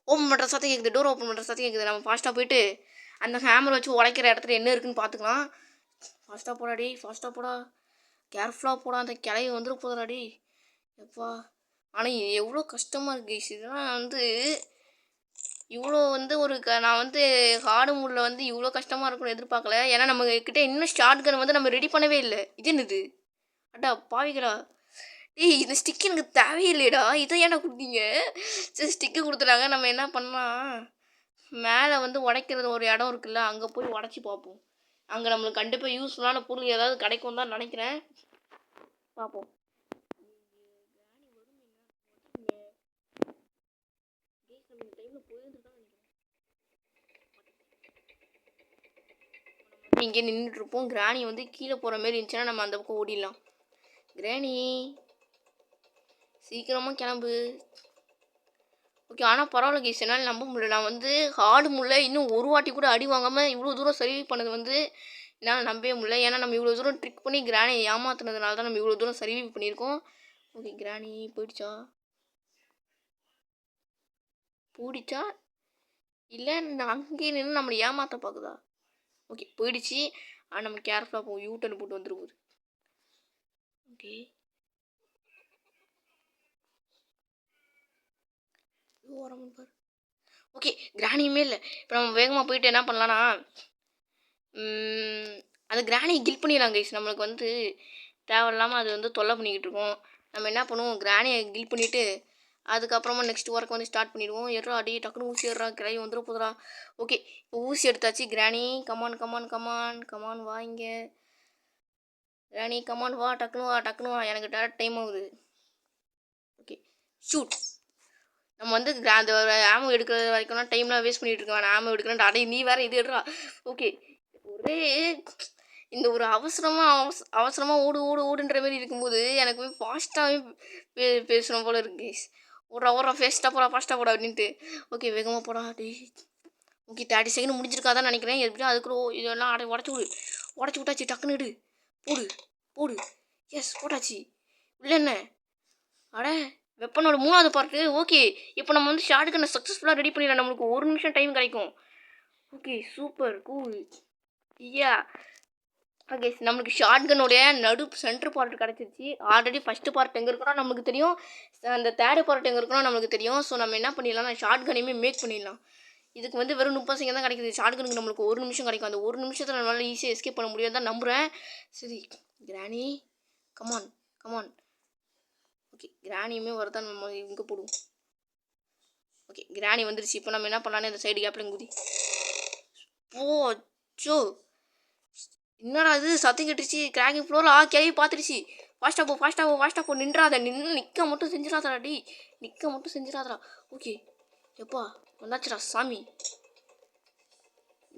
ஓப்பன் பண்ணுற சத்தம் கேட்குது. டோர் ஓப்பன் பண்ணுற சத்தம் கேட்குது. நம்ம ஃபாஸ்ட்டாக போயிட்டு அந்த ஹேமரை வச்சு உடைக்கிற இடத்துல என்ன இருக்குதுன்னு பார்த்துக்கலாம். ஃபாஸ்ட்டாக போடா. கேர்ஃபுல்லாக போடா. அந்த கிளைய வந்துட போதாடி. எப்பா, ஆனால் எவ்வளோ கஷ்டமாக இருக்குது கைஸ். இதெல்லாம் வந்து இவ்வளோ வந்து நான் வந்து ஹார்டு மூடில் வந்து இவ்வளோ கஷ்டமாக இருக்கும்னு எதிர்பார்க்கல. ஏன்னா நம்மக்கிட்ட இன்னும் ஷார்ட் கன் வந்து நம்ம ரெடி பண்ணவே இல்லை. இது என்னது? அட்டா பாவிகளா, டேய் இந்த ஸ்டிக் எனக்கு தேவையில்லையேடா, இதை ஏன்டா கொடுத்தீங்க? சரி ஸ்டிக்கு கொடுத்துட்டாங்க. நம்ம என்ன பண்ணலாம், மேலே வந்து உடைக்கிறது ஒரு இடம் இருக்குல்ல, அங்கே போய் உடச்சி பார்ப்போம். அங்கே நம்மளுக்கு கண்டிப்பாக யூஸ்ஃபுல்லான பொருள் ஏதாவது கிடைக்கும் தான் நினைக்கிறேன். பார்ப்போம். இங்கே நின்றுட்டுருப்போம். கிராணி வந்து கீழே போகிற மாரி இருந்துச்சுன்னா நம்ம அந்த பக்கம் ஓடிடலாம். கிராணி சீக்கிரமாக கிளம்பு. ஓகே, ஆனால் பரவாயில்ல கேஸ், என்னால் நம்ப முடியல. நான் வந்து ஹார்டு முடியல, இன்னும் ஒரு வாட்டி கூட அடி வாங்காமல் இவ்வளோ தூரம் சர்வை பண்ணது வந்து என்னால் நம்பவே முடியல. ஏன்னா நம்ம இவ்வளோ தூரம் ட்ரிக் பண்ணி கிராணியை ஏமாத்துனதுனால தான் நம்ம இவ்வளோ தூரம் சர்வை பண்ணியிருக்கோம். ஓகே, கிராணி போயிடுச்சா இல்லை நான் அங்கேயே நின்று நம்மளை ஏமாற்ற பார்க்குதா? ஓகே போயிடுச்சு. ஆனால் நம்ம கேர்ஃபுல்லாக போவோம். யூ டர்ன் போட்டு வந்துருக்குது. ஓகே பாரு. ஓகே கிராணியுமே இல்லை. இப்போ நம்ம வேகமாக போயிட்டு என்ன பண்ணலான்னா, அந்த கிராணியை கில் பண்ணிடலாம் கைஸ். நம்மளுக்கு வந்து தேவையில்லாமல் அது வந்து தொல்லை பண்ணிக்கிட்டு இருக்கோம். நம்ம என்ன பண்ணுவோம், கிராணியை கில் பண்ணிவிட்டு அதுக்கப்புறமா நெக்ஸ்ட் ஒர்க் வந்து ஸ்டார்ட் பண்ணிடுவோம். ஏறா அடி டக்குனு ஊசி ஏறா, கிளவி வந்துட போதுரா. ஓகே இப்போ ஊசி எடுத்தாச்சு. கிராணி கமான் கமான் கமான் கமான் வா இங்கே. கிராணி கமான் வா, டக்குனு வா எனக்கு டேரக்ட் டைம் ஆகுது. Okay shoot. நம்ம வந்து அந்த ஆமோ எடுக்கிற வரைக்கும் டைம்லாம் வேஸ்ட் பண்ணிகிட்டு இருக்கேன். நான் ஆமோ எடுக்கிறேன், அடே நீ வேறு இது எடுறா. ஓகே ஒரே இந்த ஒரு அவசரமாக ஓடுன்ற மாதிரி இருக்கும்போது எனக்கு போய் ஃபாஸ்ட்டாகவே பேசணும் போல் இருக்கு கேஸ். ஓடுறா ஃபாஸ்ட்டாக போடா அப்படின்ட்டு. ஓகே வேகமாக போடா டே. ஓகே 30 செகண்ட் முடிஞ்சிருக்காதான் நினைக்கிறேன். எப்படியும் அதுக்குள்ள இதெல்லாம் உடச்சி விட்டாச்சு. டக்குன்னு எடு, போடு. எஸ் போட்டாச்சு. இல்லை என்ன அட வெப்பனோட 3வது பார்ட்டு. ஓகே இப்போ நம்ம வந்து ஷார்ட் கன்னை சக்ஸஸ்ஃபுல்லாக ரெடி பண்ணிடலாம். நம்மளுக்கு 1 நிமிஷம் டைம் கிடைக்கும். Okay super cool. ஐயா ஓகே நம்மளுக்கு ஷார்ட் கன்னோடைய சென்டர் பார்ட் கிடச்சிருச்சு. ஆல்ரெடி ஃபஸ்ட்டு பார்ட் எங்கே இருக்கணும் நம்மளுக்கு தெரியும், அந்த தேர்டு பார்ட் எங்கே இருக்கணும் நம்மளுக்கு தெரியும். ஸோ நம்ம என்ன பண்ணிடலாம், ஷார்ட் கன்னையுமே மேக் பண்ணிடலாம். இதுக்கு வந்து வெறும் 30 செகண்ட் தான் கிடைக்குது. ஷார்ட் கனுக்கு நம்மளுக்கு 1 நிமிஷம் கிடைக்கும். அந்த 1 நிமிஷத்தில் நம்மளால் ஈஸியாக எஸ்கேப் பண்ண முடியாது தான் நம்புகிறேன். சரி கிராணி கமான். ஓகே கிராணியுமே வரதான் நம்ம இங்கே போடுவோம். ஓகே கிராணி வந்துருச்சு. இப்போ நம்ம என்ன பண்ணலான்னு இந்த சைடு கேப்பில் குதி. சோ என்னடா இது சத்தம் கட்டுச்சு. கிராக்கிங் ஃப்ளோரில் கேள்வி பார்த்துடுச்சு. ஃபாஸ்ட்டாக போ நின்றாத. நிற்க மட்டும் செஞ்சிடாதடா. ஓகே எப்பா வந்தாச்சுடா சாமி.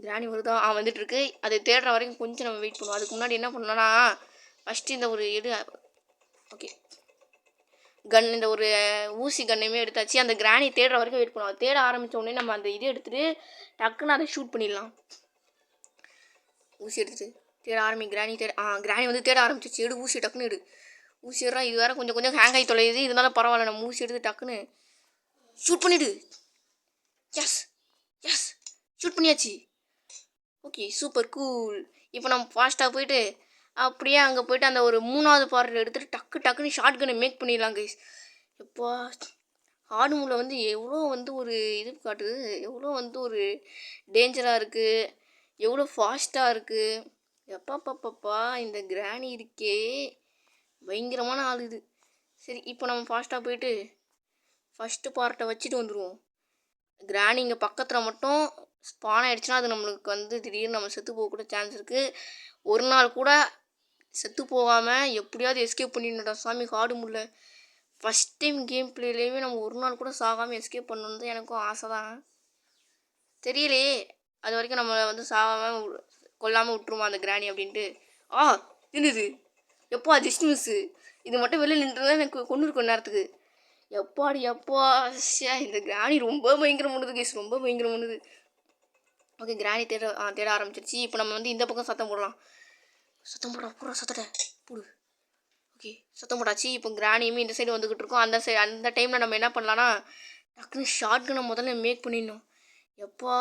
கிராணி வருதா? வந்துட்டுருக்கு. அதை தேடுற வரைக்கும் கொஞ்சம் நம்ம வெயிட் பண்ணுவோம். அதுக்கு முன்னாடி என்ன பண்ணலாம்னா, ஃபஸ்ட்டு இந்த ஒரு ஓகே இந்த ஒரு ஊசி கன்னையுமே எடுத்தாச்சு. அந்த கிராணி தேடுற வரைக்கும் வெயிட் பண்ணுவோம். தேட ஆரம்பித்த உடனே நம்ம அந்த எடுத்துகிட்டு டக்குன்னு அதை ஷூட் பண்ணிடலாம். ஊசி எடுத்துட்டு தேட கிராணி வந்து தேட ஆரம்பிச்சிச்சு. ஊசி டக்குன்னு ஊசி எடுறா. இது வேறு கொஞ்சம் ஹேங் ஆகி தொலையுது. இதனால பரவாயில்ல, நம்ம ஊசி எடுத்து டக்குன்னு ஷூட் பண்ணிவிடு. எஸ் ஷூட் பண்ணியாச்சு. Okay super cool. இப்போ நம்ம ஃபாஸ்ட்டாக போயிட்டு அப்படியே அங்கே போயிட்டு அந்த ஒரு 3வது பார்ட் எடுத்துகிட்டு டக்குன்னு ஷார்ட் கன்னை மேக் பண்ணிடலாம் கைஸ். எப்போ ஹார்டு மூல வந்து எவ்வளோ வந்து ஒரு இது காட்டுது, எவ்வளோ வந்து ஒரு டேஞ்சராக இருக்குது, எவ்வளோ ஃபாஸ்ட்டாக இருக்குது. எப்பா இந்த கிராணி இருக்கே பயங்கரமான ஆள் இது. சரி இப்போ நம்ம ஃபாஸ்ட்டாக போயிட்டு ஃபஸ்ட்டு பார்ட்டை வச்சுட்டு வந்துடுவோம். கிராணி இங்கே பக்கத்தில் மட்டும் ஸ்பான் ஆகிடுச்சுன்னா அது நம்மளுக்கு வந்து திடீர்னு நம்ம செத்து போக கூட சான்ஸ் இருக்குது. ஒரு நாள் கூட செத்து போகாமல் எப்படியாவது எஸ்கேப் பண்ணிடணுடா சாமி. ஹார்டு முடியல ஃபஸ்ட் டைம் கேம் பிளேலேயுமே நம்ம ஒரு நாள் கூட சாகாமல் எஸ்கேப் பண்ணணும் தான் எனக்கும் ஆசை தான். தெரியலையே அது வரைக்கும் நம்மளை வந்து சாகாமல் கொல்லாமல் விட்டுருமா அந்த கிராணி அப்படின்ட்டு. நின்றுது எப்பா ஜஸ்ட் மிஸ்ஸு. இது மட்டும் வெளியில் நின்றுதான் எனக்கு கொண்டு இருக்கும் நேரத்துக்கு. எப்பா இந்த கிராணி ரொம்ப பயங்கரமானது கேஸ், ரொம்ப பயங்கரமானது. ஓகே கிராணி தேட ஆரம்பிச்சிருச்சு. இப்போ நம்ம வந்து இந்த பக்கம் சத்தம் போடலாம். பூரா சத்தத்தை போடு. ஓகே சத்தம் போட்டாச்சு. இப்போ கிராணியுமே இந்த சைடு வந்துக்கிட்டு இருக்கோம். அந்த டைமில் நம்ம என்ன பண்ணலான்னா, டக்குன்னு ஷார்ட் கன்னை முதல்ல மேக் பண்ணிடணும். எப்பா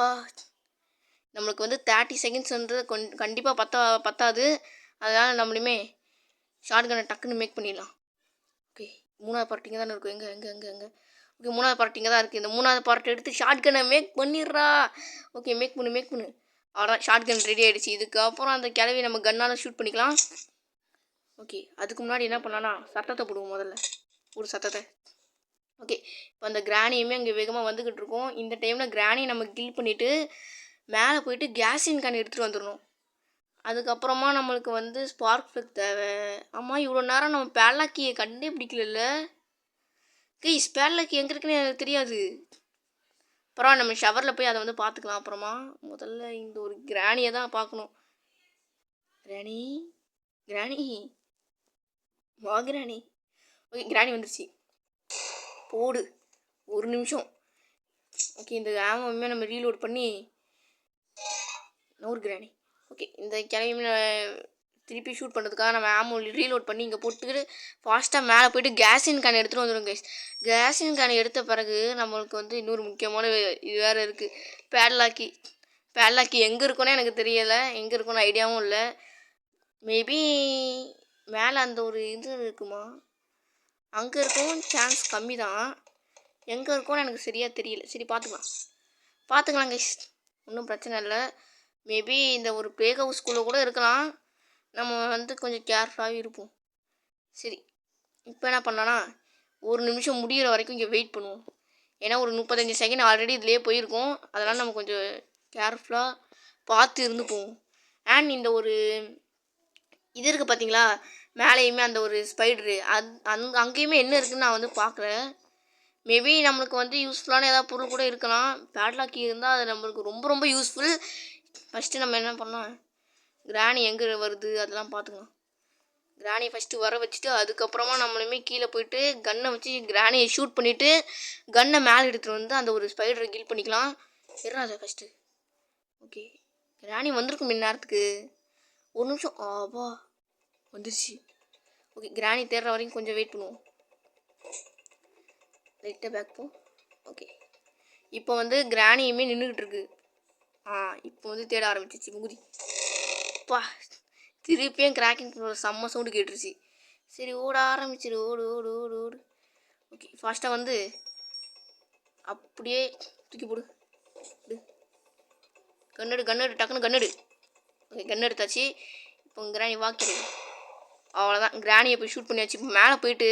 நம்மளுக்கு வந்து 30 செகண்ட்ஸ் வந்து கண்டிப்பாக பத்தாது. அதனால் நம்மளுமே ஷார்ட் கன்னை டக்குன்னு மேக் பண்ணிடலாம். ஓகே 3வது பார்ட் இங்கே தானே இருக்கும். எங்கே ஓகே 3வது பார்ட் இங்கே தான் இருக்குது. இந்த 3வது பார்ட் எடுத்து ஷார்ட் கன்னை மேக் பண்ணிடுறா. ஓகே மேக் பண்ணு. அவ்வளோதான் ஷார்ட் கன் ரெடி ஆகிடுச்சு. இதுக்கப்புறம் அந்த கிளவி நம்ம கன்னால் ஷூட் பண்ணிக்கலாம். ஓகே, அதுக்கு முன்னாடி என்ன பண்ணலான்னா சத்தத்தை போடுவோம் முதல்ல, ஒரு சத்தத்தை. ஓகே, இப்போ அந்த கிராணியுமே அங்கே வேகமாக வந்துக்கிட்டு இருக்கோம். இந்த டைமில் கிராணியை நம்ம கில் பண்ணிவிட்டு மேலே போயிட்டு கேஸின் கேன் எடுத்துகிட்டு வந்துடணும். அதுக்கப்புறமா நம்மளுக்கு வந்து ஸ்பார்க் ப்ளக் தேவை. ஆமாம், இவ்வளோ நேரம் நம்ம பேட்லாக்கியை கண்டே பிடிக்கல. கைஸ், பேட்லாக்கி எங்கே இருக்குன்னு எனக்கு தெரியாது. அப்புறம் நம்ம ஷவரில் போய் அதை வந்து பார்த்துக்கலாம். அப்புறமா முதல்ல இந்த ஒரு கிராணியை தான் பார்க்கணும். கிராணி, கிராணி, வா கிராணி. ஓகே, கிராணி வந்துருச்சு. போடு, ஒரு நிமிஷம். ஓகே, இந்த ஆமாமே நம்ம ரீலோட் பண்ணி நூறு கிராணி. ஓகே, இந்த கிளம்பி திருப்பி ஷூட் பண்ணுறதுக்காக நம்ம ஆமோ ரீலோட் பண்ணி இங்கே போட்டுக்கிட்டு ஃபாஸ்ட்டாக மேலே போய்ட்டு கேஸின் கேன் எடுத்துகிட்டு வந்துடும் கைஸ். கேஸின் கேன் எடுத்த பிறகு நம்மளுக்கு வந்து இன்னொரு முக்கியமான இது வேறு இருக்குது. பேட்லாக்கி எங்கே இருக்குன்னு எனக்கு தெரியலை, எங்கே இருக்குன்னு ஐடியாவும் இல்லை. மேபி மேலே அந்த ஒரு இது இருக்குமா, அங்கே இருக்கும் சான்ஸ் கம்மி தான். எங்கே இருக்கும்னு எனக்கு சரியாக தெரியல. சரி, பார்த்துக்கலாம் கைஸ், ஒன்றும் பிரச்சனை இல்லை. மேபி இந்த ஒரு ப்ளே ஹவுஸ்குள்ளே கூட இருக்கலாம். நம்ம வந்து கொஞ்சம் கேர்ஃபுல்லாகவே இருப்போம். சரி, இப்போ என்ன பண்ணலான்னா ஒரு நிமிஷம் முடிகிற வரைக்கும் இங்கே வெயிட் பண்ணுவோம். ஏன்னா ஒரு 35 செகண்ட் ஆல்ரெடி இதிலே போயிருக்கோம். அதனால் நம்ம கொஞ்சம் கேர்ஃபுல்லாக பார்த்து இருந்து போவோம். அண்ட் இந்த ஒரு இது இருக்குது பார்த்தீங்களா, மேலேயுமே அந்த ஒரு ஸ்பைடரு, அங்கேயுமே என்ன இருக்குதுன்னு நான் வந்து பார்க்குறேன். மேபி நம்மளுக்கு வந்து யூஸ்ஃபுல்லான ஏதாவது பொருள் கூட இருக்கலாம். பேட்லாக்கி இருந்தால் அது நம்மளுக்கு ரொம்ப ரொம்ப யூஸ்ஃபுல். ஃபஸ்ட்டு நம்ம என்ன பண்ணலாம், கிராணி எங்கே வருது அதெல்லாம் பார்த்துக்கலாம். கிராணியை ஃபஸ்ட்டு வர வச்சுட்டு அதுக்கப்புறமா நம்மளுமே கீழே போயிட்டு கன்னை வச்சு கிராணியை ஷூட் பண்ணிவிட்டு கன்னை மேலே எடுத்துகிட்டு வந்து அந்த ஒரு ஸ்பைடரை கில் பண்ணிக்கலாம். அதை ஃபஸ்ட்டு. ஓகே, கிராணி வந்திருக்கும் நேரத்துக்கு. ஒரு நிமிஷம். ஆபா, வந்துருச்சு. ஓகே, கிராணி தேடுற வரைக்கும் கொஞ்சம் வெயிட் பண்ணுவோம். லைட்டாக பேக் போ. ஓகே, இப்போ வந்து கிராணியுமே நின்றுக்கிட்டு இருக்கு. இப்போ வந்து தேட ஆரம்பிச்சிச்சு முகுதி. பா, திருப்பியும் கிராக்கிங் செம்ம சவுண்டு கேட்டுருச்சு. சரி, ஓட ஆரம்பிச்சிரு, ஓடு ஓடு ஓடு ஓடு. ஓகே, ஃபாஸ்ட்டாக வந்து அப்படியே தூக்கி போடு. கண்ணெடு டக்குன்னு கண்ணெடு. ஓகே, கண்ணு எடுத்தாச்சு. இப்போ கிராணி வாக்கிடு. அவ்வளோதான், கிராணியை போய் ஷூட் பண்ணியாச்சு. இப்போ மேலே போயிட்டு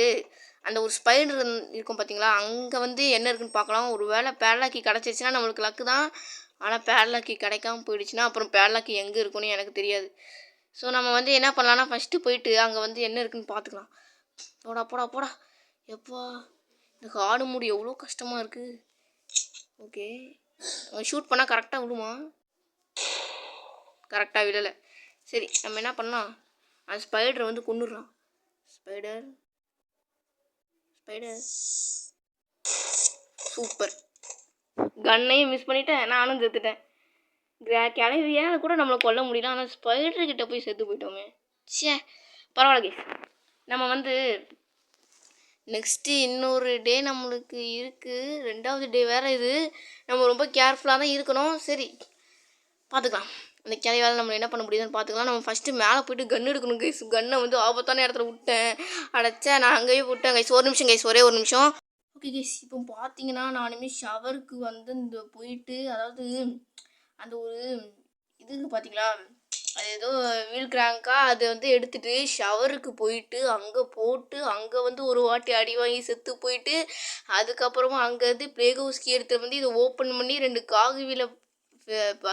அந்த ஒரு ஸ்பைடர் இருக்கும் பார்த்தீங்களா, அங்கே வந்து என்ன இருக்குன்னு பார்க்கலாம். ஒரு வேளை பேட்லாக்கி கிடச்சிருச்சுன்னா நம்மளுக்கு லக்கு தான். ஆனால் பேட்லாக்கி கிடைக்காம போயிடுச்சுன்னா அப்புறம் பேட்லாக்கி எங்கே இருக்குன்னு எனக்கு தெரியாது. ஸோ நம்ம வந்து என்ன பண்ணலான்னா ஃபஸ்ட்டு போயிட்டு அங்கே வந்து என்ன இருக்குன்னு பார்த்துக்கலாம். போடா எப்பா, இந்த ஹார்டு மூடு எவ்வளோ கஷ்டமாக இருக்குது. ஓகே, ஷூட் பண்ணால் கரெக்டாக விடுமா? கரெக்டாக விடலை. சரி, நம்ம என்ன பண்ணலாம், அந்த ஸ்பைடரை வந்து கொண்டுடுறான். Spider super. கன்னையும் மிஸ் பண்ணிட்டேன், நானும் செத்துட்டேன். கிளவியால் கூட நம்மளை கொல்ல முடியல, ஆனால் ஸ்பைடர்கிட்ட போய் செத்து போயிட்டோமே. சே, பரவாயில்ல கேஸ். நம்ம வந்து நெக்ஸ்ட்டு இன்னொரு டே நம்மளுக்கு இருக்குது. 2வது டே வேறு இது. நம்ம ரொம்ப கேர்ஃபுல்லாக தான் இருக்கணும். சரி, பார்த்துக்கலாம். அந்த கிளையால் நம்ம என்ன பண்ண முடியுதுன்னு பார்த்துக்கலாம். நம்ம ஃபஸ்ட்டு மேலே போய்ட்டு கன் எடுக்கணும் கைஸ். கன்னை வந்து ஆபத்தான இடத்துல விட்டேன். நான் அங்கேயே விட்டேன் கைஸ். ஒரு நிமிஷம் கைஸ், ஒரே ஒரு நிமிஷம். ஓகே கைஸ், இப்போ பார்த்தீங்கன்னா நானுமே ஷவருக்கு வந்து இந்த போயிட்டு, அதாவது அந்த ஒரு இதுக்கு பார்த்தீங்களா, அது ஏதோ வீல் கிராங்காக அதை வந்து எடுத்துகிட்டு ஷவருக்கு போயிட்டு அங்கே போட்டு அங்கே வந்து ஒரு வாட்டி அடி வாங்கி செத்து போயிட்டு அதுக்கப்புறமா அங்கேருந்து ப்ளே ஹவுஸ்க்கு எடுத்துகிட்டு வந்து இதை ஓப்பன் பண்ணி 2 காகுவில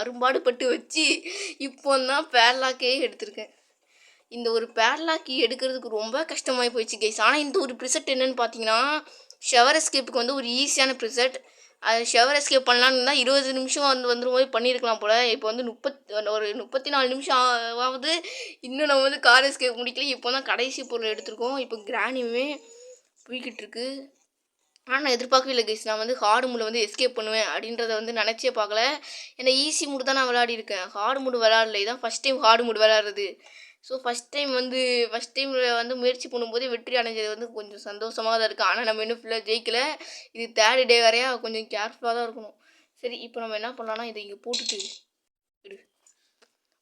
அரும்பாடு பட்டு வச்சு இப்போ தான் பேட்லாக்கே எடுத்திருக்கேன். இந்த ஒரு பேட்லாக்கி எடுக்கிறதுக்கு ரொம்ப கஷ்டமாகி போயிடுச்சு கைஸ். ஆனால் இந்த ஒரு ப்ரிசெட் என்னென்னு பார்த்தீங்கன்னா, ஷவர் எஸ்கேப்புக்கு வந்து ஒரு ஈஸியான ப்ரிசெட். அது ஷவர் எஸ்கேப் பண்ணலான்னு தான் 20 நிமிஷம் வந்துடும் போது பண்ணியிருக்கலாம் போல். இப்போ வந்து ஒரு 34 நிமிஷம் ஆகுது. இன்னும் நம்ம வந்து கார் எஸ்கேப் முடிக்கல. இப்போ தான் கடைசி பொருள் எடுத்திருக்கோம். இப்போ கிராணியுமே போய்கிட்டு இருக்கு. ஆனால் நான் எதிர்பார்க்கவே இல்லை கைஸ். நான் வந்து ஹார்டு மூடில் வந்து எஸ்கேப் பண்ணுவேன் அப்படின்றத வந்து நினச்சே பார்க்கல. ஏன்னா ஈஸி மூடு தான் நான் விளையாடிருக்கேன், ஹார்டு மூடு விளையாடல. இதான் ஃபஸ்ட் டைம் ஹார்டு மூடு விளையாடுறது. ஸோ ஃபஸ்ட் டைம் வந்து முயற்சி பண்ணும்போது வெற்றி அடைஞ்சது வந்து கொஞ்சம் சந்தோஷமாக தான் இருக்குது. ஆனால் நம்ம இன்னும் ஃபுல்லாக ஜெயிக்கலை. இது 3rd டே வரையா கொஞ்சம் கேர்ஃபுல்லாக தான் இருக்கணும். சரி, இப்போ நம்ம என்ன பண்ணலாம்னா இதை இங்கே போட்டுட்டு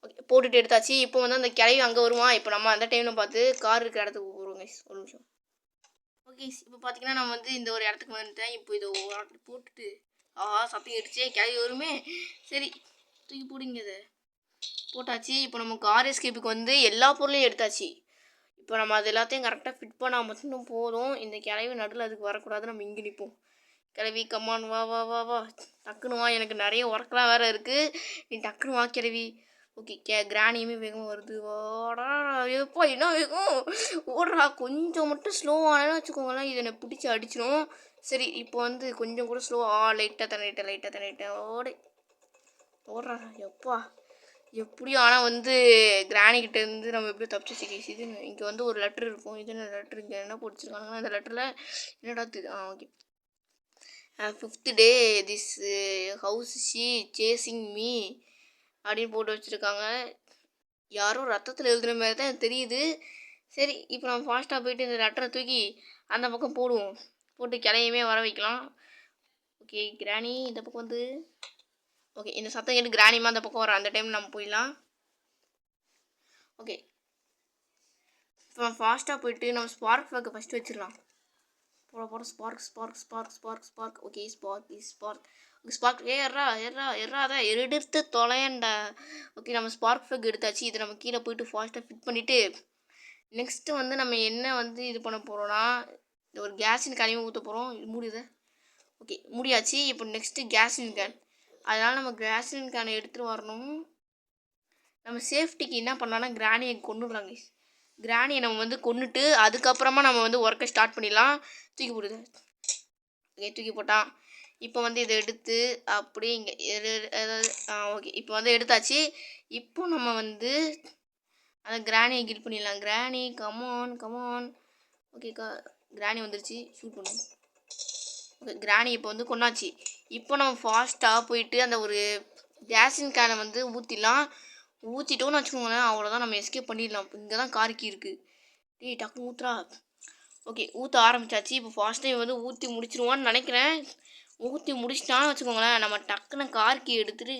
ஓகே, போட்டுட்டு எடுத்தாச்சு. இப்போ வந்து அந்த கிளவி அங்கே வருவான். இப்போ நம்ம அந்த டைமில் பார்த்து கார் இருக்கிற இடத்துக்கு போகிறோம் கைஸ். ஒரு நிமிஷம். ஓகே, இப்போ பார்த்தீங்கன்னா நான் வந்து இந்த ஒரு இடத்துக்கு வந்துட்டேன். இப்போ இதை போட்டுட்டு சத்தம் அடிச்சே கிளவி வருமே. சரி, தூக்கி போடுங்க. இதை போட்டாச்சு. இப்போ நம்ம கார் எஸ்கேப்புக்கு வந்து எல்லா பொருளையும் எடுத்தாச்சு. இப்போ நம்ம அது எல்லாத்தையும் கரெக்டாக ஃபிட் பண்ணால் மட்டும் போதும். இந்த கிளவி நடுவில் அதுக்கு வரக்கூடாது. நம்ம இங்கே நிற்போம். கிளவி கம்மான் வா வா வா வா டக்குன்னு வா, எனக்கு நிறைய ஒர்க்லாம் வேறு இருக்குது. நீ டக்குன்னு வா கிளவி. ஓகே, கிராணியுமே வேகமாக வருது. வாடா எப்போ என்ன வேகம் ஓடுறா. கொஞ்சம் மட்டும் ஸ்லோவானு வச்சுக்கோங்களேன், இதை என்னை பிடிச்சி அடிச்சிடும். சரி, இப்போ வந்து கொஞ்சம் கூட ஸ்லோவாக லைட்டாக தண்ணிட்டேன் ஓடுறா. எப்பா எப்படியும் ஆனால் வந்து கிராணிக்கிட்டேருந்து நம்ம எப்படியும் தப்பிச்சு கேஸ். இது இங்கே வந்து ஒரு லெட்ரு இருக்கும். இது என்ன லெட்ரு, இங்கே என்ன பிடிச்சிருக்காங்கன்னா இந்த லெட்டரில் என்னடா okay. 5th day this house she chasing me அப்படின்னு போட்டு வச்சுருக்காங்க. யாரும் ரத்தத்தில் எழுதுன மாதிரி தான் தெரியுது. சரி, இப்போ நம்ம ஃபாஸ்ட்டாக போயிட்டு இந்த லெட்டரை தூக்கி அந்த பக்கம் போட்டு கிளையுமே வர வைக்கலாம். ஓகே, கிராணி இந்த பக்கம் வந்து ஓகே, இந்த சத்தம் கேட்டு கிராணிமா அந்த பக்கம் வர அந்த டைம் நம்ம போயிடலாம். ஓகே, இப்போ ஃபாஸ்ட்டாக போயிட்டு நம்ம ஸ்பார்க் ஃப்ளாக்கை ஃபஸ்ட்டு வச்சிடலாம். போட ஸ்பார்க். ஓகே, ஸ்பார்க் எறாத எடுத்து தொலையண்டா. ஓகே, நம்ம ஸ்பார்க் ஃப்ளாக் எடுத்தாச்சு. இதை நம்ம கீழே போயிட்டு ஃபாஸ்ட்டாக ஃபிட் பண்ணிவிட்டு நெக்ஸ்ட்டு வந்து நம்ம என்ன வந்து இது பண்ண போகிறோன்னா இந்த ஒரு கேஸின் கனிமை ஊற்ற போகிறோம். இது மூடிது. ஓகே, முடியாச்சு. இப்போ நெக்ஸ்ட்டு கேஸின் கேன். அதனால் நம்ம கேஸின் கேனை எடுத்துகிட்டு வரணும். நம்ம சேஃப்டிக்கு என்ன பண்ணலான்னா கிராணியை கொண்டுடலாங்க. கிராணியை நம்ம வந்து கொண்டுட்டு அதுக்கப்புறமா நம்ம வந்து ஒர்க்கை ஸ்டார்ட் பண்ணிடலாம். தூக்கி போடுது. ஓகே, தூக்கி போட்டான். இப்போ வந்து இதை எடுத்து அப்படியே இங்கே அதாவது ஓகே, இப்போ வந்து எடுத்தாச்சு. இப்போ நம்ம வந்து அந்த கிராணியை கில் பண்ணிடலாம். கிராணி கமான். ஓகே, கிராணி வந்துருச்சு. ஷூட் பண்ணும். ஓகே, கிராணி இப்போ வந்து கொண்டாச்சு. இப்போ நம்ம ஃபாஸ்ட்டாக போயிட்டு அந்த ஒரு கேஸின் கேனை வந்து ஊற்றிட்டோன்னு வச்சுக்கோங்களேன், அவ்வளோதான், நம்ம எஸ்கேப் பண்ணிடலாம். இங்கே தான் கார் கீ இருக்குது. டேய் டக்குன்னு ஊற்றுறா. ஓகே, ஊற்ற ஆரம்பித்தாச்சு. இப்போ ஃபாஸ்ட்டாக வந்து ஊற்றி முடிச்சிருவான்னு நினைக்கிறேன். ஊற்றி முடிச்சிட்டான்னு வச்சுக்கோங்களேன், நம்ம டக்குன்னு கார் கீ எடுத்துகிட்டு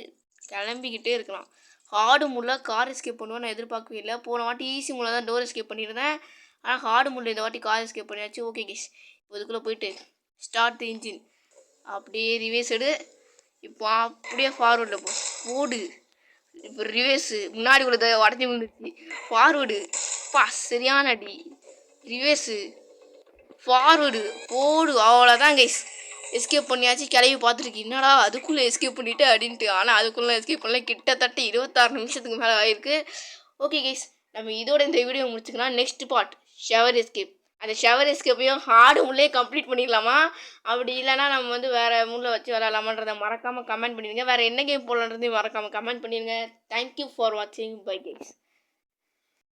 கிளம்பிக்கிட்டே இருக்கலாம். ஹார்டு மூடில் கார் எஸ்கேப் பண்ணுவோன்னு நான் எதிர்பார்க்கவே இல்லை. போன வாட்டி ஈஸி மூடில் தான் டோர் எஸ்கேப் பண்ணியிருந்தேன். ஆனால் ஹார்டு மூடில் இந்த வாட்டி கார் எஸ்கேப் பண்ணியாச்சு. ஓகே கேஸ், இப்போ இதுக்குள்ளே போயிட்டு ஸ்டார்ட் தி இன்ஜின். அப்படியே ரிவேர்ஸ் எடு. இப்போ அப்படியே ஃபார்வர்டில் போடு. இப்போ ரிவேர்ஸு முன்னாடி உள்ளதை உடஞ்சி விழுந்துச்சு. ஃபார்வர்டு சரியான அடி. ரிவேர்ஸு ஃபார்வர்டு போடு. அவ்வளோதான் கைஸ், எஸ்கேப் பண்ணியாச்சு. கிளவி பார்த்துருக்கு, என்னடா அதுக்குள்ளே எஸ்கேப் பண்ணிவிட்டு அப்படின்ட்டு. ஆனால் அதுக்குள்ளே எஸ்கேப் பண்ணல. கிட்டத்தட்ட 26 நிமிஷத்துக்கு மேலே ஆகிருக்கு. ஓகே கைஸ், நம்ம இதோட இந்த வீடியோ முடிச்சுக்கலாம். Next part shower escape. அந்த ஷவர் எஸ்கேப்பையும் ஹார்டு மூலே கம்ப்ளீட் பண்ணிடலாமா, அப்படி இல்லைனா நம்ம வந்து வேறு மூலில் வச்சு விளாட்லாமான்றதை மறக்காமல் கமெண்ட் பண்ணிடுங்க. வேறு என்ன கேம் போடலான்றதையும் மறக்காமல் கமெண்ட் பண்ணிடுங்க. தேங்க்யூ ஃபார் வாட்சிங். Bye guys.